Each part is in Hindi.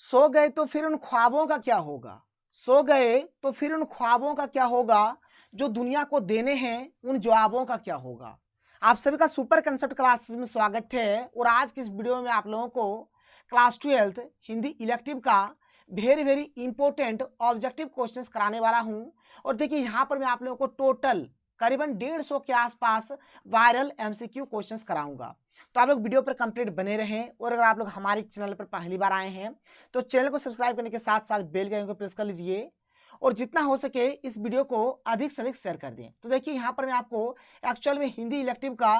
सो गए तो फिर उन ख्वाबों का क्या होगा। सो गए तो फिर उन ख्वाबों का क्या होगा, जो दुनिया को देने हैं उन जवाबों का क्या होगा। आप सभी का सुपर कंसेप्ट क्लासेस में स्वागत है। और आज की इस वीडियो में आप लोगों को क्लास 12th हिंदी इलेक्टिव का very very important objective questions कराने वाला हूं। और देखिए यहाँ पर मैं आप लोगों को टोटल करीबन 150 के आसपास वायरल एमसीक्यू क्वेश्चंस कराऊंगा। तो आप लोग वीडियो पर कंप्लीट बने रहें। और अगर आप लोग हमारे चैनल पर पहली बार आए हैं तो चैनल को सब्सक्राइब करने के साथ साथ बेल के आइकन को प्रेस कर लीजिए और जितना हो सके इस वीडियो को अधिक से अधिक शेयर कर दें। तो देखिए यहाँ पर मैं आपको एक्चुअल में हिंदी इलेक्टिव का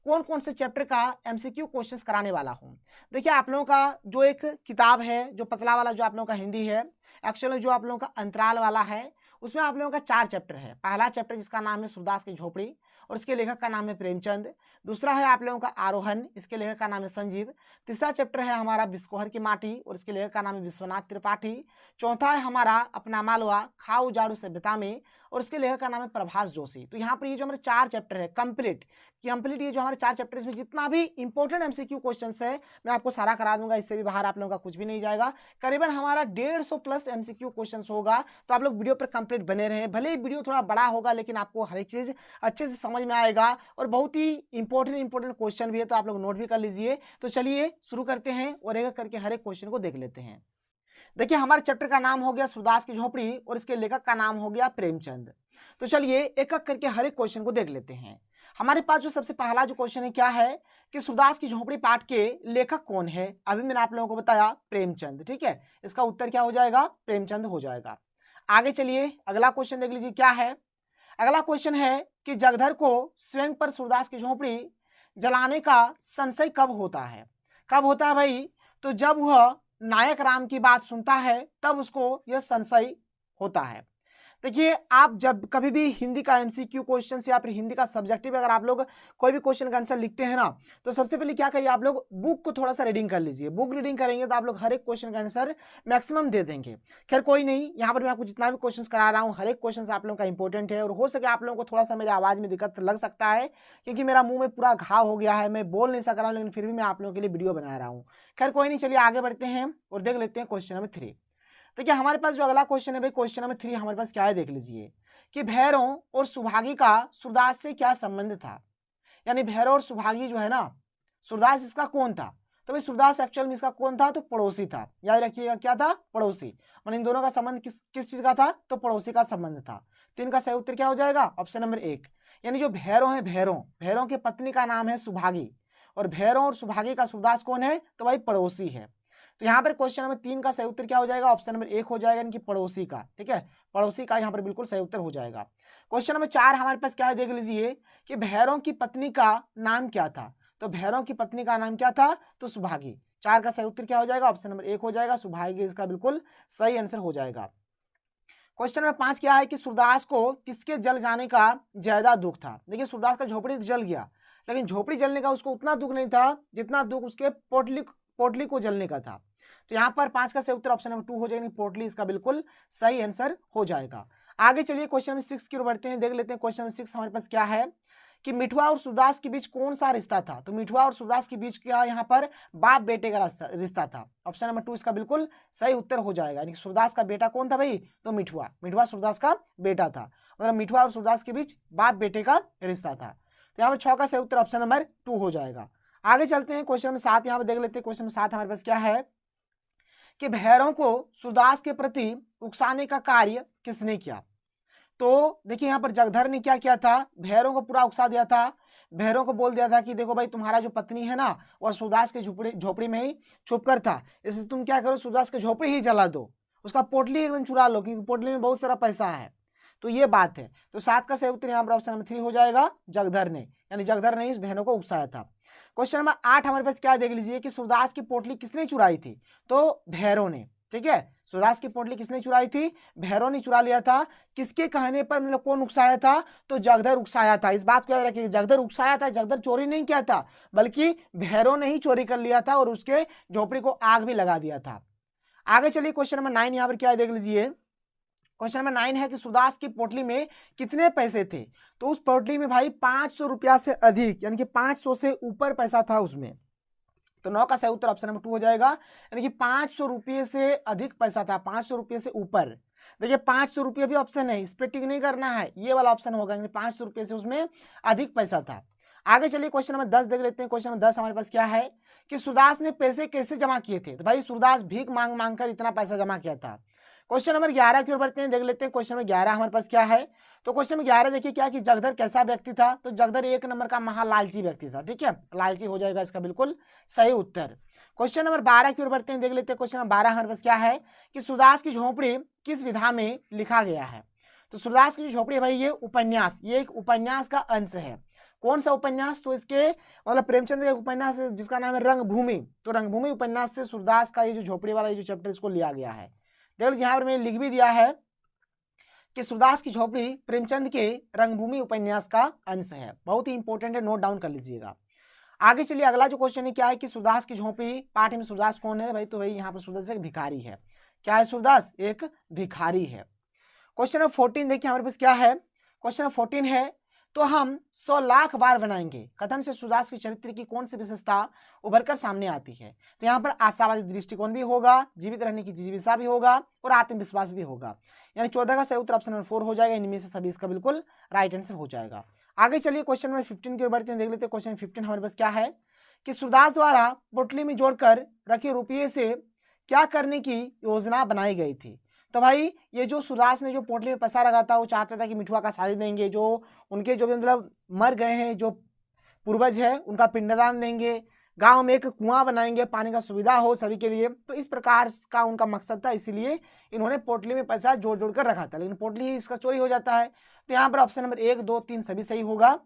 कौन कौन से चैप्टर का एमसीक्यू क्वेश्चंस कराने वाला हूँ। देखिए आप लोगों का जो एक किताब है, जो पतला वाला जो आप लोगों का हिंदी है, एक्चुअल में जो आप लोगों का अंतराल वाला है, उसमें आप लोगों का 4 चैप्टर है। पहला चैप्टर जिसका नाम है सूरदास की झोपड़ी और इसके लेखक का नाम है प्रेमचंद। दूसरा है आप लोगों का आरोहण, इसके लेखक का नाम है संजीव। तीसरा चैप्टर है हमारा बिस्कोहर की माटी और इसके लेखक का नाम है विश्वनाथ त्रिपाठी। चौथा है हमारा अपना मालवा खाऊ जाड़ू सभ्यता में और इसके लेखक का नाम है प्रभास जोशी। तो यहाँ पर ये जो हमारे 4 चैप्टर है कंप्लीट ये जो हमारे 4 चैप्टर इसमें जितना भी इंपॉर्टेंट एमसीक्यू क्वेश्चन है मैं आपको सारा करा दूंगा। इससे भी बाहर आप लोगों का कुछ भी नहीं जाएगा। करीबन हमारा 150 प्लस एमसीक्यू क्वेश्चन होगा। तो आप लोग वीडियो पर कंप्लीट बने रहे। भले ही वीडियो थोड़ा बड़ा होगा लेकिन आपको हर एक चीज अच्छे से समझ में आएगा और बहुत ही इंपॉर्टेंट क्वेश्चन भी है, तो आप लोग नोट भी कर लीजिए। तो चलिए शुरू करते हैं और एक करके हर एक क्वेश्चन को देख लेते हैं। देखिए हमारे चैप्टर का नाम हो गया सूरदास की झोपड़ी और इसके लेखक का नाम हो गया प्रेमचंद। तो चलिए एक एक करके हर एक क्वेश्चन को देख लेते हैं। हमारे पास जो सबसे पहला जो क्वेश्चन है क्या है कि सूरदास की झोपड़ी पाठ के लेखक कौन है। अभी मैंने आप लोगों को बताया प्रेमचंद, ठीक है। इसका उत्तर क्या हो जाएगा, प्रेमचंद हो जाएगा। आगे चलिए अगला क्वेश्चन देख लीजिए क्या है। अगला क्वेश्चन है कि जगधर को स्वयं पर सूरदास की झोपड़ी जलाने का संशय कब होता है। कब होता है भाई, तो जब वह नायक राम की बात सुनता है तब उसको यह संशय होता है। देखिए आप जब कभी भी हिंदी का एमसीक्यू क्वेश्चन या फिर हिंदी का सब्जेक्टिव अगर आप लोग कोई भी क्वेश्चन का आंसर लिखते हैं ना, तो सबसे पहले क्या करिए, आप लोग बुक को थोड़ा सा रीडिंग कर लीजिए। बुक रीडिंग करेंगे तो आप लोग हर एक क्वेश्चन का आंसर मैक्सिमम दे देंगे। खैर कोई नहीं, यहाँ पर मैं आपको जितना भी क्वेश्चन करा रहा हूँ हर एक क्वेश्चन आप लोगों का इंपॉर्टेंट है। और हो सके आप लोगों को थोड़ा सा मेरी आवाज में दिक्कत लग सकता है क्योंकि मेरा मुंह में पूरा घाव हो गया है, मैं बोल नहीं सक रहा हूँ, लेकिन फिर भी मैं आप लोगों के लिए वीडियो बना रहा हूँ। खैर कोई नहीं, चलिए आगे बढ़ते हैं और देख लेते हैं क्वेश्चन नंबर 3। देखिए हमारे पास जो अगला क्वेश्चन है भाई, क्वेश्चन नंबर 3 हमारे पास क्या है देख लीजिए कि भैरव और सुभागी का सूरदास से क्या संबंध था। यानी भैरव और सुभागी जो है ना, सूरदास इसका कौन था। तो भाई सूरदास एक्चुअल में इसका कौन था, तो पड़ोसी था। याद रखिएगा क्या था, पड़ोसी। मतलब इन दोनों का संबंध किस चीज का था, तो पड़ोसी का संबंध था। तो इनका सही उत्तर क्या हो जाएगा, ऑप्शन नंबर 1। यानी जो भैरव है, भैरव की पत्नी का नाम है सुभागी और भैरव और सुभागी का सूरदास कौन है, तो भाई पड़ोसी है। तो यहाँ पर क्वेश्चन नंबर 3 का सही उत्तर क्या हो जाएगा, ऑप्शन नंबर 1 हो जाएगा, यानी कि पड़ोसी का। ठीक है, पड़ोसी का यहाँ पर बिल्कुल सही उत्तर हो जाएगा। क्वेश्चन नंबर 4 हमारे पास क्या है देख लीजिए कि भैरव की पत्नी का नाम क्या था। तो भैरव की पत्नी का नाम क्या था, तो सुभागी। 4 का सही उत्तर क्या हो जाएगा, ऑप्शन नंबर 1 हो जाएगा, सुभागी इसका बिल्कुल सही आंसर हो जाएगा। क्वेश्चन नंबर 5 क्या है कि सूरदास को किसके जल जाने का ज्यादा दुख था। देखिए सूरदास का झोपड़ी जल गया, लेकिन झोपड़ी जलने का उसको उतना दुख नहीं था जितना दुख उसके पोटली को जलने का था। तो यहाँ पर 5 का सही उत्तर ऑप्शन नंबर 2 हो जाएगा, पोटली इसका बिल्कुल सही आंसर हो जाएगा। आगे चलिए क्वेश्चन नंबर 6 की ओर बढ़ते हैं, देख लेते हैं क्वेश्चन नंबर 6 हमारे पास क्या है कि मिठुआ और सूरदास के बीच कौन सा रिश्ता था। तो मिठुआ और सूरदास के बीच क्या यहाँ पर बाप बेटे का रिश्ता था। ऑप्शन नंबर 2 इसका बिल्कुल सही उत्तर हो जाएगा। यानी सूरदास का बेटा कौन था भाई, तो मिठुआ सूरदास का बेटा था। मतलब मिठुआ और सूरदास के बीच बाप बेटे का रिश्ता था। तो यहाँ पर 6 का सही उत्तर ऑप्शन नंबर 2 हो जाएगा। आगे चलते हैं क्वेश्चन नंबर 7 यहाँ पर देख लेते हैं। क्वेश्चन नंबर 7 हमारे पास क्या है कि भैरव को सूरदास के प्रति उकसाने का कार्य किसने किया। तो देखिए यहाँ पर जगधर ने क्या किया था, भैरव को पूरा उकसा दिया था। भैरव को बोल दिया था कि देखो भाई तुम्हारा जो पत्नी है ना और सूरदास के झोपड़ी में ही छुप कर था, इसलिए तुम क्या करो सूरदास के झोपड़ी ही जला दो, उसका पोटली एकदम चुरा लो क्योंकि पोटली में बहुत सारा पैसा है। तो ये बात है। तो 7 का सही उत्तर यहाँ पर ऑप्शन नंबर 3 हो जाएगा, जगधर ने। यानी जगधर ने इस बहनों को उकसाया था। क्वेश्चन नंबर 8 हमारे पास क्या देख लीजिए कि सूरदास की पोटली किसने चुराई थी। तो भैरव ने। ठीक है, सूरदास की पोटली किसने चुराई थी, भैरव ने चुरा लिया था। किसके कहने पर, मतलब कौन उकसाया था, तो जगधर उकसाया था। इस बात को याद रखिए, जगधर उकसाया था, जगधर चोरी नहीं किया था बल्कि भैरव ने ही चोरी कर लिया था और उसके झोपड़ी को आग भी लगा दिया था। आगे चलिए क्वेश्चन नंबर 9 यहाँ पर क्या देख लीजिए। क्वेश्चन नंबर 9 है कि सूरदास की पोटली में कितने पैसे थे। तो उस पोटली में भाई 500 रुपया से अधिक, यानी कि 500 से ऊपर पैसा था उसमें। तो 9 का सही उत्तर ऑप्शन नंबर 2 हो जाएगा। यानी कि 500 रुपये से अधिक पैसा था, 500 रुपये से ऊपर। देखिए 500 रुपये भी ऑप्शन है, इस पर टिक नहीं करना है, ये वाला ऑप्शन होगा, 500 रुपये से उसमें अधिक पैसा था। आगे चलिए क्वेश्चन नंबर 10 देख लेते हैं। क्वेश्चन नंबर 10 हमारे पास क्या है कि सूरदास ने पैसे कैसे जमा किए थे। तो भाई सूरदास भीख मांग मांग कर इतना पैसा जमा किया था। क्वेश्चन नंबर 11 की ओर बढ़ते हैं, देख लेते हैं क्वेश्चन नंबर 11 हमारे पास क्या है। तो क्वेश्चन नंबर 11 देखिए क्या कि जगदर कैसा व्यक्ति था। तो जगदर 1 नंबर का महालालची व्यक्ति था। ठीक है, लालची हो जाएगा इसका बिल्कुल सही उत्तर। क्वेश्चन नंबर 12 की ओर बढ़ते हैं, देख लेते हैं क्वेश्चन नंबर 12 हमारे पास क्या है कि सूरदास की झोपड़ी किस विधा में लिखा गया है। तो सूरदास की जो झोपड़ी है भाई ये उपन्यास, ये एक उपन्यास का अंश है। कौन सा उपन्यास, तो इसके मतलब प्रेमचंद का उपन्यास है जिसका नाम है रंगभूमि। तो रंगभूमि उपन्यास से सूरदास का ये जो झोपड़ी वाला ये जो चैप्टर इसको लिया गया है। देखो यहाँ पर मैंने लिख भी दिया है कि सूरदास की झोपड़ी प्रेमचंद के रंगभूमि उपन्यास का अंश है। बहुत ही इंपॉर्टेंट है, नोट डाउन कर लीजिएगा। आगे चलिए अगला जो क्वेश्चन है क्या है कि सूरदास की झोपड़ी पाठ में सूरदास कौन है भाई। तो भाई यहाँ पर सूरदास एक भिखारी है। क्या है सूरदास, एक भिखारी है। क्वेश्चन नंबर 14 देखिए हमारे पास क्या है। क्वेश्चन नंबर 14 है तो हम 100 लाख बार बनाएंगे कथन से सूरदास के चरित्र की कौन सी विशेषता उभरकर सामने आती है। तो यहाँ पर आशावादी दृष्टिकोण भी होगा, जीवित रहने की जिज्ञासा भी होगा और आत्मविश्वास भी होगा। यानी 14 का सही उत्तर ऑप्शन नंबर 4 हो जाएगा। इनमें से सभी इसका बिल्कुल राइट आंसर हो जाएगा। आगे चलिए क्वेश्चन नंबर 15 की ओर बढ़ते हैं, देख लेते हैं क्वेश्चन 15 हमारे पास क्या है कि सूरदास द्वारा पोटली में जोड़कर रखे रुपये से क्या करने की योजना बनाई गई थी। तो भाई ये जो सूरदास ने जो पोटली में पैसा रखा था वो चाहता था कि मिठुआ का शादी देंगे, जो उनके जो भी मतलब मर गए हैं जो पूर्वज है उनका पिंडदान देंगे, गांव में एक कुआं बनाएंगे, पानी का सुविधा हो सभी के लिए। तो इस प्रकार का उनका मकसद था, इसीलिए इन्होंने पोटली में पैसा जोड़ जोड़ कर रखा था। लेकिन पोटली इसका चोरी हो जाता है। तो यहाँ पर ऑप्शन नंबर 1, 2, 3 सभी सही होगा।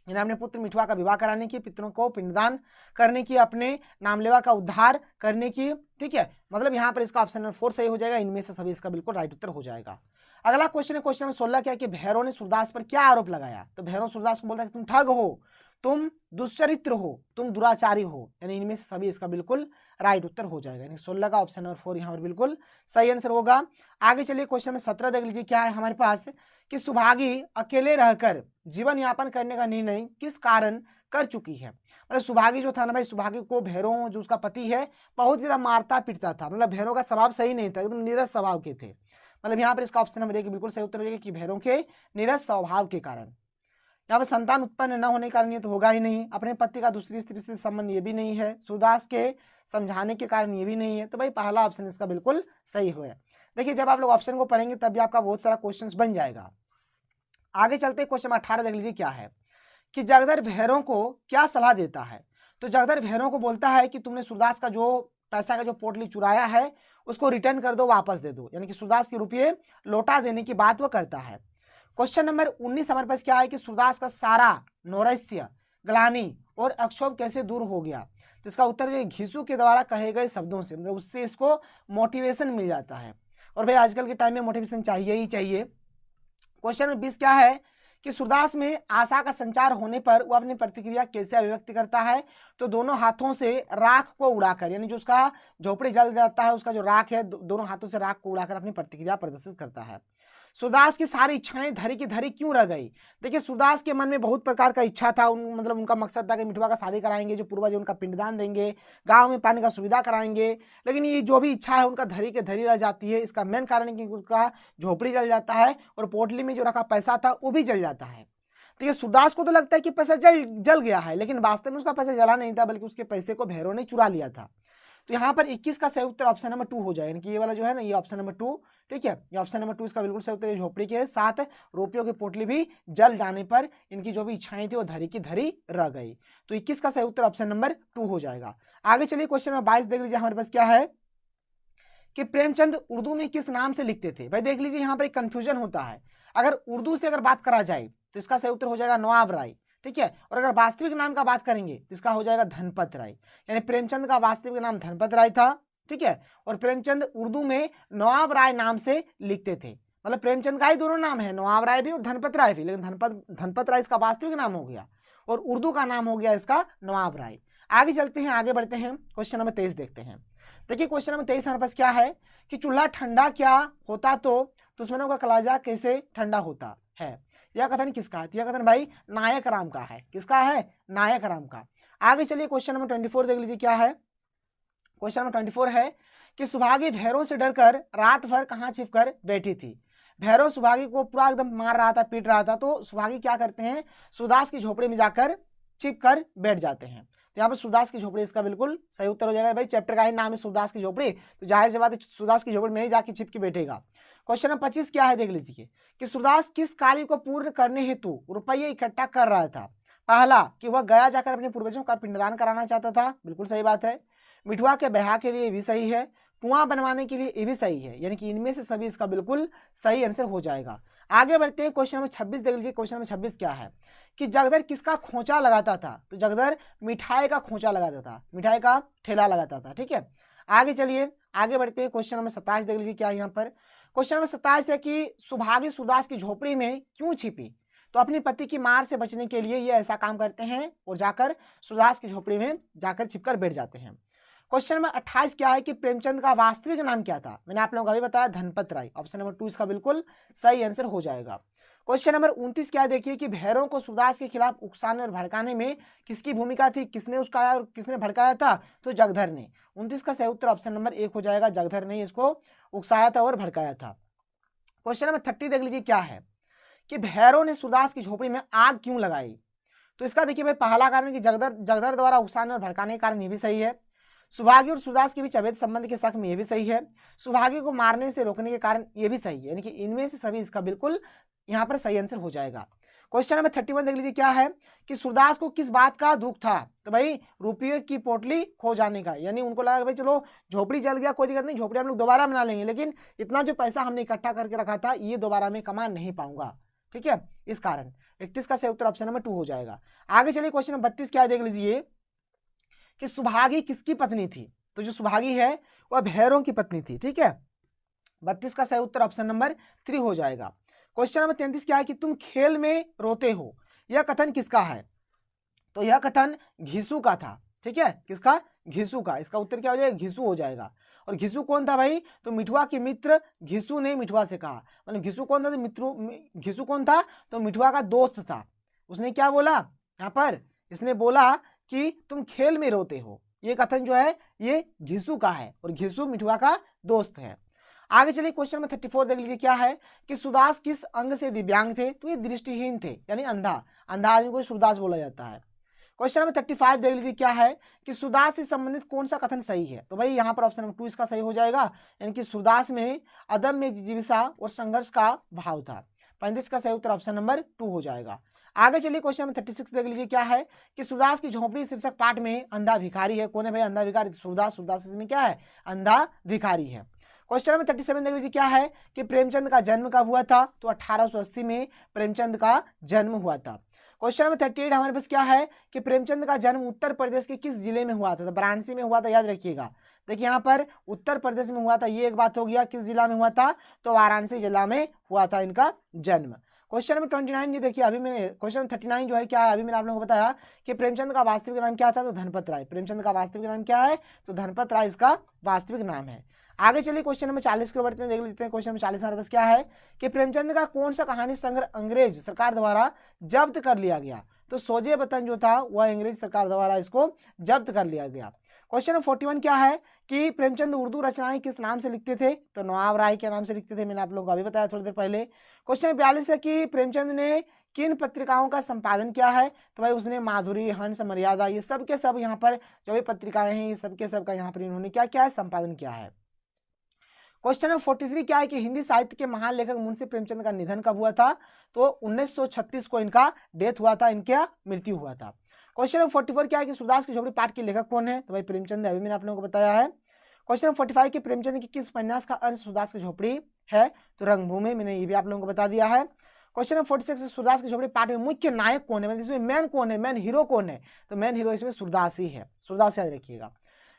इन्हें अपने पुत्र मिठुआ का विवाह कराने की, पितरों को पिंडदान करने की, अपने नामलेवा का उद्धार करने की। ठीक है, मतलब यहाँ पर इसका ऑप्शन नंबर 4 सही हो जाएगा। इनमें से सभी इसका बिल्कुल राइट उत्तर हो जाएगा। अगला क्वेश्चन है क्वेश्चन नंबर 16 क्या कि भैरव ने सूरदास पर क्या आरोप लगाया। तो भैरव सूरदास को बोलता है तुम ठग हो, तुम दुष्चरित्र हो, तुम दुराचारी हो। यानी इनमें से सभी इसका बिल्कुल राइट उत्तर हो जाएगा। यानी 16 का ऑप्शन नंबर 4 यहाँ पर बिल्कुल सही आंसर होगा। आगे चलिए क्वेश्चन नंबर 17 देख लीजिए क्या है हमारे पास कि सुभागी अकेले रहकर जीवन यापन करने का निर्णय किस कारण कर चुकी है। मतलब सुभागी जो था ना भाई, सुभागी को भैरव जो उसका पति है बहुत ज्यादा मारता पीटता था। मतलब भैरव का स्वभाव सही नहीं था, एकदम नीरस स्वभाव के थे। मतलब यहाँ पर इसका ऑप्शन नंबर 1 बिल्कुल सही उत्तर हो जाएगा कि भैरव के नीरस स्वभाव के कारण। यहाँ पर संतान उत्पन्न न होने के कारण ये तो होगा ही नहीं। अपने पति का दूसरी स्त्री से संबंध ये भी नहीं है। सूरदास के समझाने के कारण ये भी नहीं है। तो भाई पहला ऑप्शन इसका बिल्कुल सही हुआ। देखिए जब आप लोग ऑप्शन को पढ़ेंगे तब भी आपका बहुत सारा क्वेश्चन बन जाएगा। आगे चलते क्वेश्चन 18 देख लीजिए क्या है कि जगदर भैरव को क्या सलाह देता है। तो जगदर भैरव को बोलता है कि तुमने सूरदास का जो पैसा का जो पोटली चुराया है उसको रिटर्न कर दो, वापस दे दो। यानी कि सूरदास के रुपये लौटा देने की बात वो करता है। क्वेश्चन नंबर 19 हमारे पास क्या है कि सूरदास का सारा नौरस्य, ग्लानि और अक्षोभ कैसे दूर हो गया। तो इसका उत्तर है घिसू के द्वारा कहे गए शब्दों से, मतलब उससे इसको मोटिवेशन मिल जाता है। और भाई आजकल के टाइम में मोटिवेशन चाहिए ही चाहिए। क्वेश्चन नंबर 20 क्या है कि सूरदास में आशा का संचार होने पर वो अपनी प्रतिक्रिया कैसे अभिव्यक्त करता है। तो दोनों हाथों से राख को उड़ाकर, यानी जो उसका झोपड़ी जल जाता है उसका जो राख है दोनों हाथों से राख को उड़ाकर अपनी प्रतिक्रिया प्रदर्शित करता है। सूरदास की सारी इच्छाएं धरी की धरी क्यों रह गई। देखिए सूरदास के मन में बहुत प्रकार का इच्छा था, मतलब उनका मकसद था कि मिठुआ का शादी कराएंगे, जो पूर्वज उनका पिंडदान देंगे, गांव में पानी का सुविधा कराएंगे। लेकिन ये जो भी इच्छा है उनका धरी के धरी रह जाती है। इसका मेन कारण है कि उनका झोपड़ी जल जाता है और पोटली में जो रखा पैसा था वो भी जल जाता है। तो ये सूरदास को तो लगता है कि पैसा जल गया है, लेकिन वास्तव में उसका पैसा जला नहीं था, बल्कि उसके पैसे को भैरव ने चुरा लिया था। तो यहाँ पर 21 का सही उत्तर ऑप्शन नंबर 2 हो जाए। यानी कि ये वाला जो है ना ये ऑप्शन नंबर 2, ठीक है, ये ऑप्शन नंबर 2 इसका बिल्कुल सही उत्तर। झोपड़ी के साथ रुपयों की पोटली भी जल जाने पर इनकी जो भी इच्छाएं थी वो धरी की धरी रह गई। तो 21 का सही उत्तर ऑप्शन नंबर 2 हो जाएगा। आगे चलिए क्वेश्चन नंबर 22 देख लीजिए हमारे पास क्या है कि प्रेमचंद उर्दू में किस नाम से लिखते थे। भाई देख लीजिए यहाँ पर एक कंफ्यूजन होता है। अगर उर्दू से अगर बात करा जाए तो इसका सही उत्तर हो जाएगा नवाब राय, ठीक है। और अगर वास्तविक नाम का बात करेंगे तो इसका हो जाएगा धनपत राय। यानी प्रेमचंद का वास्तविक नाम धनपत राय था, ठीक है। और प्रेमचंद उर्दू में नवाब राय नाम से लिखते थे। मतलब प्रेमचंद का ही दोनों नाम है, नवाब राय भी और धनपत राय भी, लेकिन धनपत राय इसका वास्तविक नाम हो गया और उर्दू का नाम हो गया इसका नवाब राय। आगे चलते हैं, आगे बढ़ते हैं, क्वेश्चन नंबर 23 देखते हैं। देखिए क्वेश्चन नंबर 23 हमारे पास क्या है कि चूल्हा ठंडा क्या होता तो दुश्मनों का कलेजा कैसे ठंडा होता है। यह कथन किसका है। यह कथन भाई नायक राम का है। किसका है, नायक राम का। आगे चलिए क्वेश्चन नंबर 24 देख लीजिए क्या है। क्वेश्चन नंबर 24 है कि सुभागी भैरों से डरकर रात भर कहाँ छिपकर बैठी थी। भैरव सुभागी को पूरा एकदम मार रहा था, पीट रहा था, तो सुभागी क्या करते हैं, सूरदास की झोपड़ी में जाकर छिप कर बैठ जाते हैं। तो यहाँ पर सूरदास की झोपड़ी इसका बिल्कुल सही उत्तर हो जाएगा। भाई चैप्टर का ही नाम है सूरदास की झोपड़ी, तो जाहिर सी बात है सूरदास की झोपड़ी में ही जाके छिप के बैठेगा। क्वेश्चन नंबर 25 क्या है देख लीजिए कि सूरदास किस कार्य को पूर्ण करने हेतु रुपये इकट्ठा कर रहा था। पहला कि वह गया जाकर अपने पूर्वजों का पिंडदान कराना चाहता था, बिल्कुल सही बात है। मिठुआ के ब्याह के लिए भी सही है। कुआं बनवाने के लिए ये भी सही है, यानी कि इनमें से सभी इसका बिल्कुल सही आंसर हो जाएगा। आगे बढ़ते हैं क्वेश्चन नंबर 26 देख लीजिए। क्वेश्चन नंबर 26 क्या है कि जगदर किसका खोंचा लगाता था। तो जगदर मिठाई का खोंचा लगाता था, मिठाई का ठेला लगाता था। ठीक है, आगे चलिए आगे बढ़ते हैं। क्वेश्चन नंबर 27 देख लीजिए क्या है यहाँ पर। क्वेश्चन नंबर 27 है कि सुभागी सूरदास की झोपड़ी में क्यों छिपी। तो अपनी पति की मार से बचने के लिए ये ऐसा काम करते हैं और जाकर सूरदास की झोपड़ी में जाकर छिपकर बैठ जाते हैं। क्वेश्चन नंबर 28 क्या है कि प्रेमचंद का वास्तविक नाम क्या था। मैंने आप लोगों को अभी बताया धनपत राय। ऑप्शन नंबर 2 इसका बिल्कुल सही आंसर हो जाएगा। क्वेश्चन नंबर 29 क्या देखिए कि भैरों को सूरदास के खिलाफ उकसाने और भड़काने में किसकी भूमिका थी, किसने उकसाया और किसने भड़काया था। तो जगधर ने। 29 का सही उत्तर ऑप्शन नंबर 1 हो जाएगा, जगधर ने इसको उकसाया था और भड़काया था। क्वेश्चन नंबर 30 देख लीजिए क्या है कि भैरों ने सूरदास की झोपड़ी में आग क्यों लगाई। तो इसका देखिए भाई पहला कारण कि जगधर द्वारा उकसाने और भड़काने के कारण ये भी सही है। सुभागी और सूरदास के बीच अवैध संबंध के शक में यह भी सही है। सुभागी को मारने से रोकने के कारण यह भी सही है, यानी कि इनमें से सभी इसका बिल्कुल यहाँ पर सही आंसर हो जाएगा। क्वेश्चन नंबर 31 देख लीजिए क्या है कि सूरदास को किस बात का दुख था। तो भाई रुपये की पोटली खो जाने का, यानी उनको लगा भाई चलो झोपड़ी जल गया कोई दिक्कत नहीं, झोपड़ी हम लोग दोबारा बना लेंगे, लेकिन इतना जो पैसा हमने इकट्ठा करके रखा था ये दोबारा मैं कमा नहीं पाऊंगा। ठीक है, इस कारण 31 का सही उत्तर ऑप्शन नंबर 2 हो जाएगा। आगे चलिए क्वेश्चन नंबर 32 क्या देख लीजिए कि सुभागी किसकी पत्नी थी। तो जो सुभागी है वह भैरों की पत्नी थी। ठीक है, 32 का सही उत्तर ऑप्शन नंबर 3 हो जाएगा। क्वेश्चन नंबर 33 क्या है कि तुम खेल में रोते हो, यह कथन किसका है। तो यह कथन घिसू का था। ठीक है, किसका, घिसू का। इसका उत्तर क्या हो जाएगा, घिसू हो जाएगा। और घिसू कौन था भाई, तो मिठुआ के मित्र घिसू ने मिठुआ से कहा, मतलब घिसू कौन था, तो मित्रों घिसू कौन था, तो मिठुआ का दोस्त था। उसने क्या बोला यहाँ पर, इसने बोला कि तुम खेल में रोते हो। ये कथन जो है ये घिसू का है और घिसू मिठुआ का दोस्त है। आगे चलिए क्वेश्चन नंबर 34 देख लीजिए क्या है कि सूरदास किस अंग से दिव्यांग थे। तो ये दृष्टिहीन थे, यानी अंधा आदमी को सूरदास बोला जाता है। क्वेश्चन नंबर 35 देख लीजिए क्या है कि सूरदास से संबंधित कौन सा कथन सही है। तो भाई यहाँ पर ऑप्शन नंबर 2 इसका सही हो जाएगा, यानी कि सूरदास में अदम्य जिज्ञासा और संघर्ष का भाव था। 35 का सही उत्तर ऑप्शन नंबर 2 हो जाएगा। आगे चलिए क्वेश्चन नंबर 36 देख लीजिए क्या है कि सूरदास की झोपड़ी शीर्षक पाठ में अंधा भिखारी है। कौन है भाई अंधा भिखारी, सूरदास इसमें क्या है, अंधा भिखारी है। क्वेश्चन नंबर 37 देख लीजिए क्या है कि प्रेमचंद का जन्म कब हुआ था। तो 1880 में प्रेमचंद का जन्म हुआ था। क्वेश्चन नंबर 38 हमारे पास क्या है कि प्रेमचंद का जन्म उत्तर प्रदेश के किस जिले में हुआ था। तो वाराणसी में हुआ था, याद रखिएगा। देखिए यहाँ पर उत्तर प्रदेश में हुआ था, ये एक बात हो गया। किस जिला में हुआ था, तो वाराणसी जिला में हुआ था इनका जन्म। क्वेश्चन नंबर 29 ये देखिए, अभी मैंने क्वेश्चन 39 जो है क्या है, अभी मैंने आप लोगों को बताया कि प्रेमचंद का वास्तविक नाम क्या था। तो धनपत राय। प्रेमचंद का वास्तविक नाम क्या है, तो धनपत राय इसका वास्तविक नाम है। आगे चलिए क्वेश्चन नंबर 40 को बढ़ते हैं, देख लेते हैं। क्वेश्चन नंबर 40 हमारे पास क्या है कि प्रेमचंद का कौन सा कहानी संग्रह अंग्रेज सरकार द्वारा जब्त कर लिया गया। तो सोजे वतन जो था वह अंग्रेज सरकार द्वारा इसको जब्त कर लिया गया। क्वेश्चन नंबर 41 क्या है कि प्रेमचंद उर्दू रचनाएं किस नाम से लिखते थे। तो नवाब राय के नाम से लिखते थे, मैंने आप लोगों को अभी बताया थोड़ी देर पहले। क्वेश्चन नंबर 42 है कि प्रेमचंद ने किन पत्रिकाओं का संपादन किया है। तो भाई उसने माधुरी, हंस, मर्यादा, ये सब के सब यहाँ पर जो भी पत्रिकाएं हैं ये सब के सब का यहाँ पर इन्होंने क्या किया है, संपादन किया है। क्वेश्चन नंबर 43 क्या है कि हिंदी साहित्य के महान लेखक मुंशी प्रेमचंद का निधन कब हुआ था। तो 1936 को इनका डेथ हुआ था, इनका मृत्यु हुआ था। क्वेश्चन नंबर 44 क्या है कि सूरदास की झोपड़ी पाठ के लेखक कौन है। तो भाई प्रेमचंद है, अभी मैंने आप लोगों को बताया है। क्वेश्चन नंबर 45 की प्रेमचंद की किस उपन्यास का अंश सूरदास की झोपड़ी है। तो रंगभूमि, मैंने ये भी आप लोगों को बता दिया है। क्वेश्चन नंबर 46 सूरदास की झोपड़ी पाठ में मुख्य नायक कौन है, मतलब इसमें मैन कौन है, मैन हीरो कौन है। तो मैन हीरो इसमें सूरदास ही है, सूरदास याद रखिएगा।